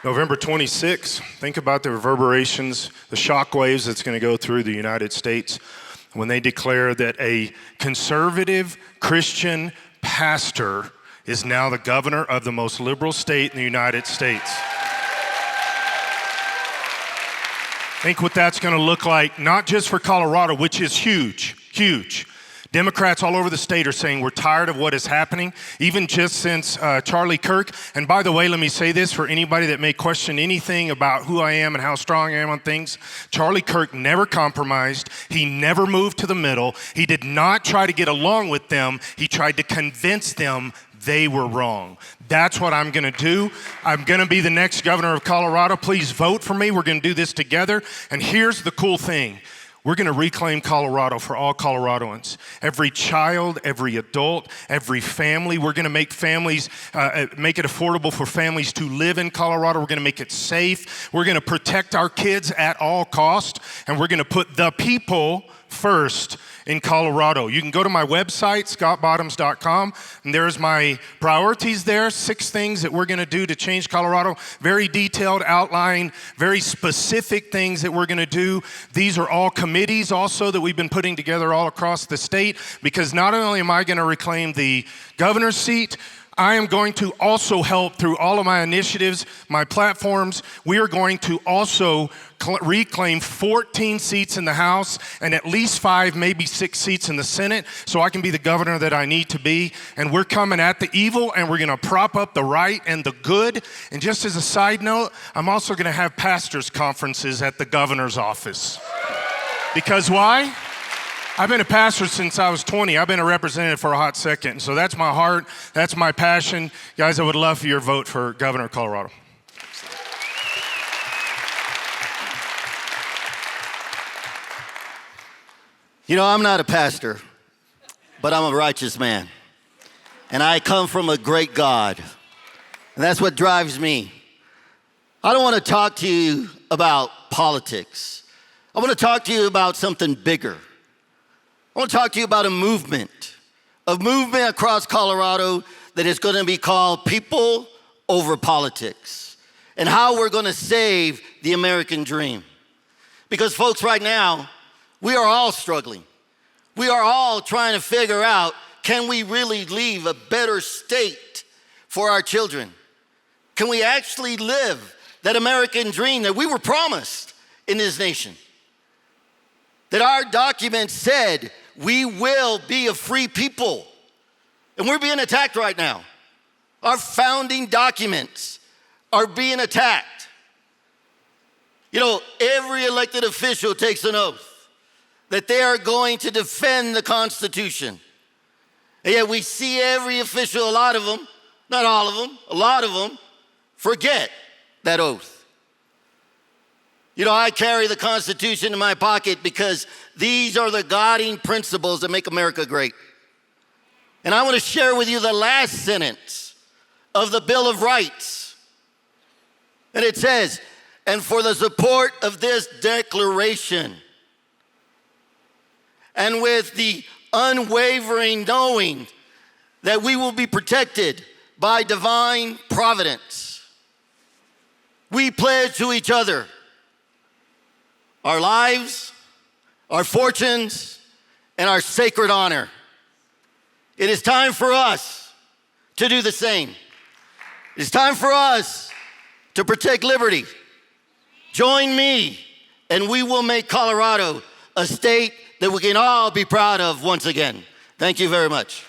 Speaker 3: November 26th, think about the reverberations, the shock waves that's going to go through the United States when they declare that a conservative Christian pastor is now the governor of the most liberal state in the United States. Think what that's going to look like, not just for Colorado, which is huge, huge. Democrats all over the state are saying we're tired of what is happening, even just since Charlie Kirk. And by the way, let me say this for anybody that may question anything about who I am and how strong I am on things. Charlie Kirk never compromised. He never moved to the middle. He did not try to get along with them. He tried to convince them they were wrong. That's what I'm going to do. I'm going to be the next governor of Colorado. Please vote for me. We're going to do this together. And here's the cool thing. We're going to reclaim Colorado for all Coloradoans. Every child, every adult, every family. We're going to make families, make it affordable for families to live in Colorado. We're going to make it safe. We're going to protect our kids at all cost. And we're going to put the people first in Colorado. You can go to my website, scottbottoms.com, and there's my priorities there, 6 things that we're going to do to change Colorado. Very detailed outline, very specific things that we're going to do. These are all committees also that we've been putting together all across the state, because not only am I going to reclaim the governor's seat, I am going to also help through all of my initiatives, my platforms. We are going to also reclaim 14 seats in the House and at least 5, maybe 6 seats in the Senate, so I can be the governor that I need to be. And we're coming at the evil, and we're going to prop up the right and the good. And just as a side note, I'm also going to have pastors' conferences at the governor's office. Because why? I've been a pastor since I was 20. I've been a representative for a hot second. So that's my heart. That's my passion. Guys, I would love for your vote for Governor of Colorado.
Speaker 4: You know, I'm not a pastor, but I'm a righteous man. And I come from a great God. And that's what drives me. I don't want to talk to you about politics. I want to talk to you about something bigger. I want to talk to you about a movement across Colorado that is going to be called People Over Politics, and how we're going to save the American dream. Because folks, right now, we are all struggling. We are all trying to figure out, can we really leave a better state for our children? Can we actually live that American dream that we were promised in this nation? That our document said we will be a free people. And we're being attacked right now. Our founding documents are being attacked. You know, every elected official takes an oath that they are going to defend the Constitution. And yet we see every official, a lot of them, not all of them, a lot of them, forget that oath. You know, I carry the Constitution in my pocket because these are the guiding principles that make America great. And I want to share with you the last sentence of the Bill of Rights. And it says, and for the support of this declaration, and with the unwavering knowing that we will be protected by divine providence, we pledge to each other our lives, our fortunes, and our sacred honor. It is time for us to do the same. It is time for us to protect liberty. Join me, and we will make Colorado a state that we can all be proud of once again. Thank you very much.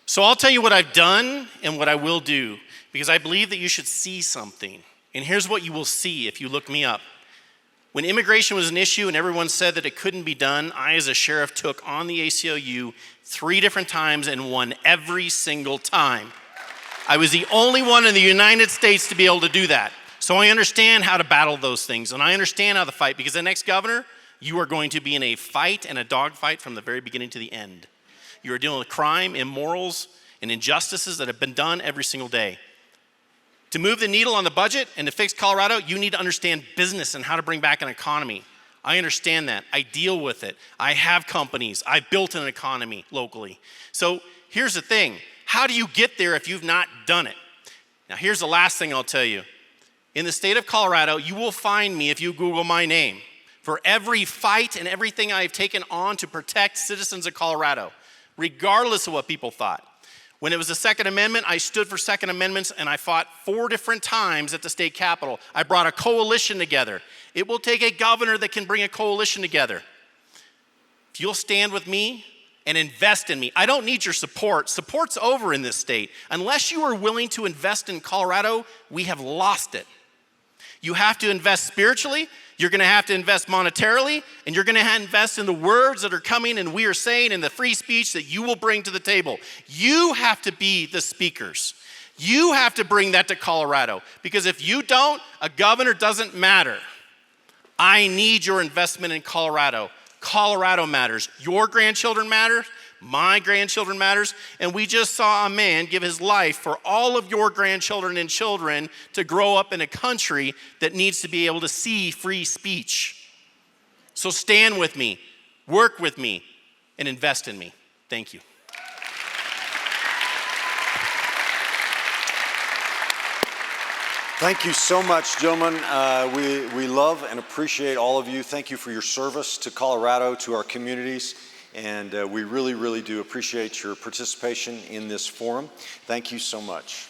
Speaker 5: So I'll tell you what I've done and what I will do, because I believe that you should see something. And here's what you will see if you look me up. When immigration was an issue and everyone said that it couldn't be done, I as a sheriff took on the ACLU 3 different times and won every single time. I was the only one in the United States to be able to do that. So I understand how to battle those things, and I understand how to fight, because the next governor, you are going to be in a fight and a dogfight from the very beginning to the end. You are dealing with crime, immorals, and injustices that have been done every single day. To move the needle on the budget and to fix Colorado, you need to understand business and how to bring back an economy. I understand that. I deal with it. I have companies. I built an economy locally. So here's the thing. How do you get there if you've not done it? Now here's the last thing I'll tell you. In the state of Colorado, you will find me if you Google my name for every fight and everything I've taken on to protect citizens of Colorado, regardless of what people thought. When it was the Second Amendment, I stood for Second Amendments, and I fought 4 different times at the state capitol. I brought a coalition together. It will take a governor that can bring a coalition together. If you'll stand with me and invest in me, I don't need your support. Support's over in this state. Unless you are willing to invest in Colorado, we have lost it. You have to invest spiritually, you're gonna have to invest monetarily, and you're gonna invest in the words that are coming and we are saying in the free speech that you will bring to the table. You have to be the speakers. You have to bring that to Colorado, because if you don't, a governor doesn't matter. I need your investment in Colorado. Colorado matters. Your grandchildren matter. My grandchildren matters. And we just saw a man give his life for all of your grandchildren and children to grow up in a country that needs to be able to see free speech. So stand with me, work with me, and invest in me. Thank you.
Speaker 1: Thank you so much, gentlemen. We love and appreciate all of you. Thank you for your service to Colorado, to our communities, and we really, really do appreciate your participation in this forum. Thank you so much.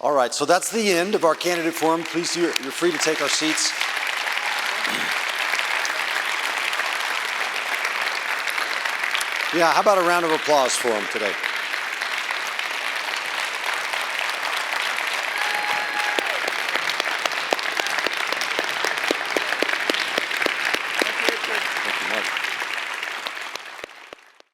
Speaker 1: All right, so that's the end of our candidate forum. Please, you're free to take our seats. Yeah, how about a round of applause for him today?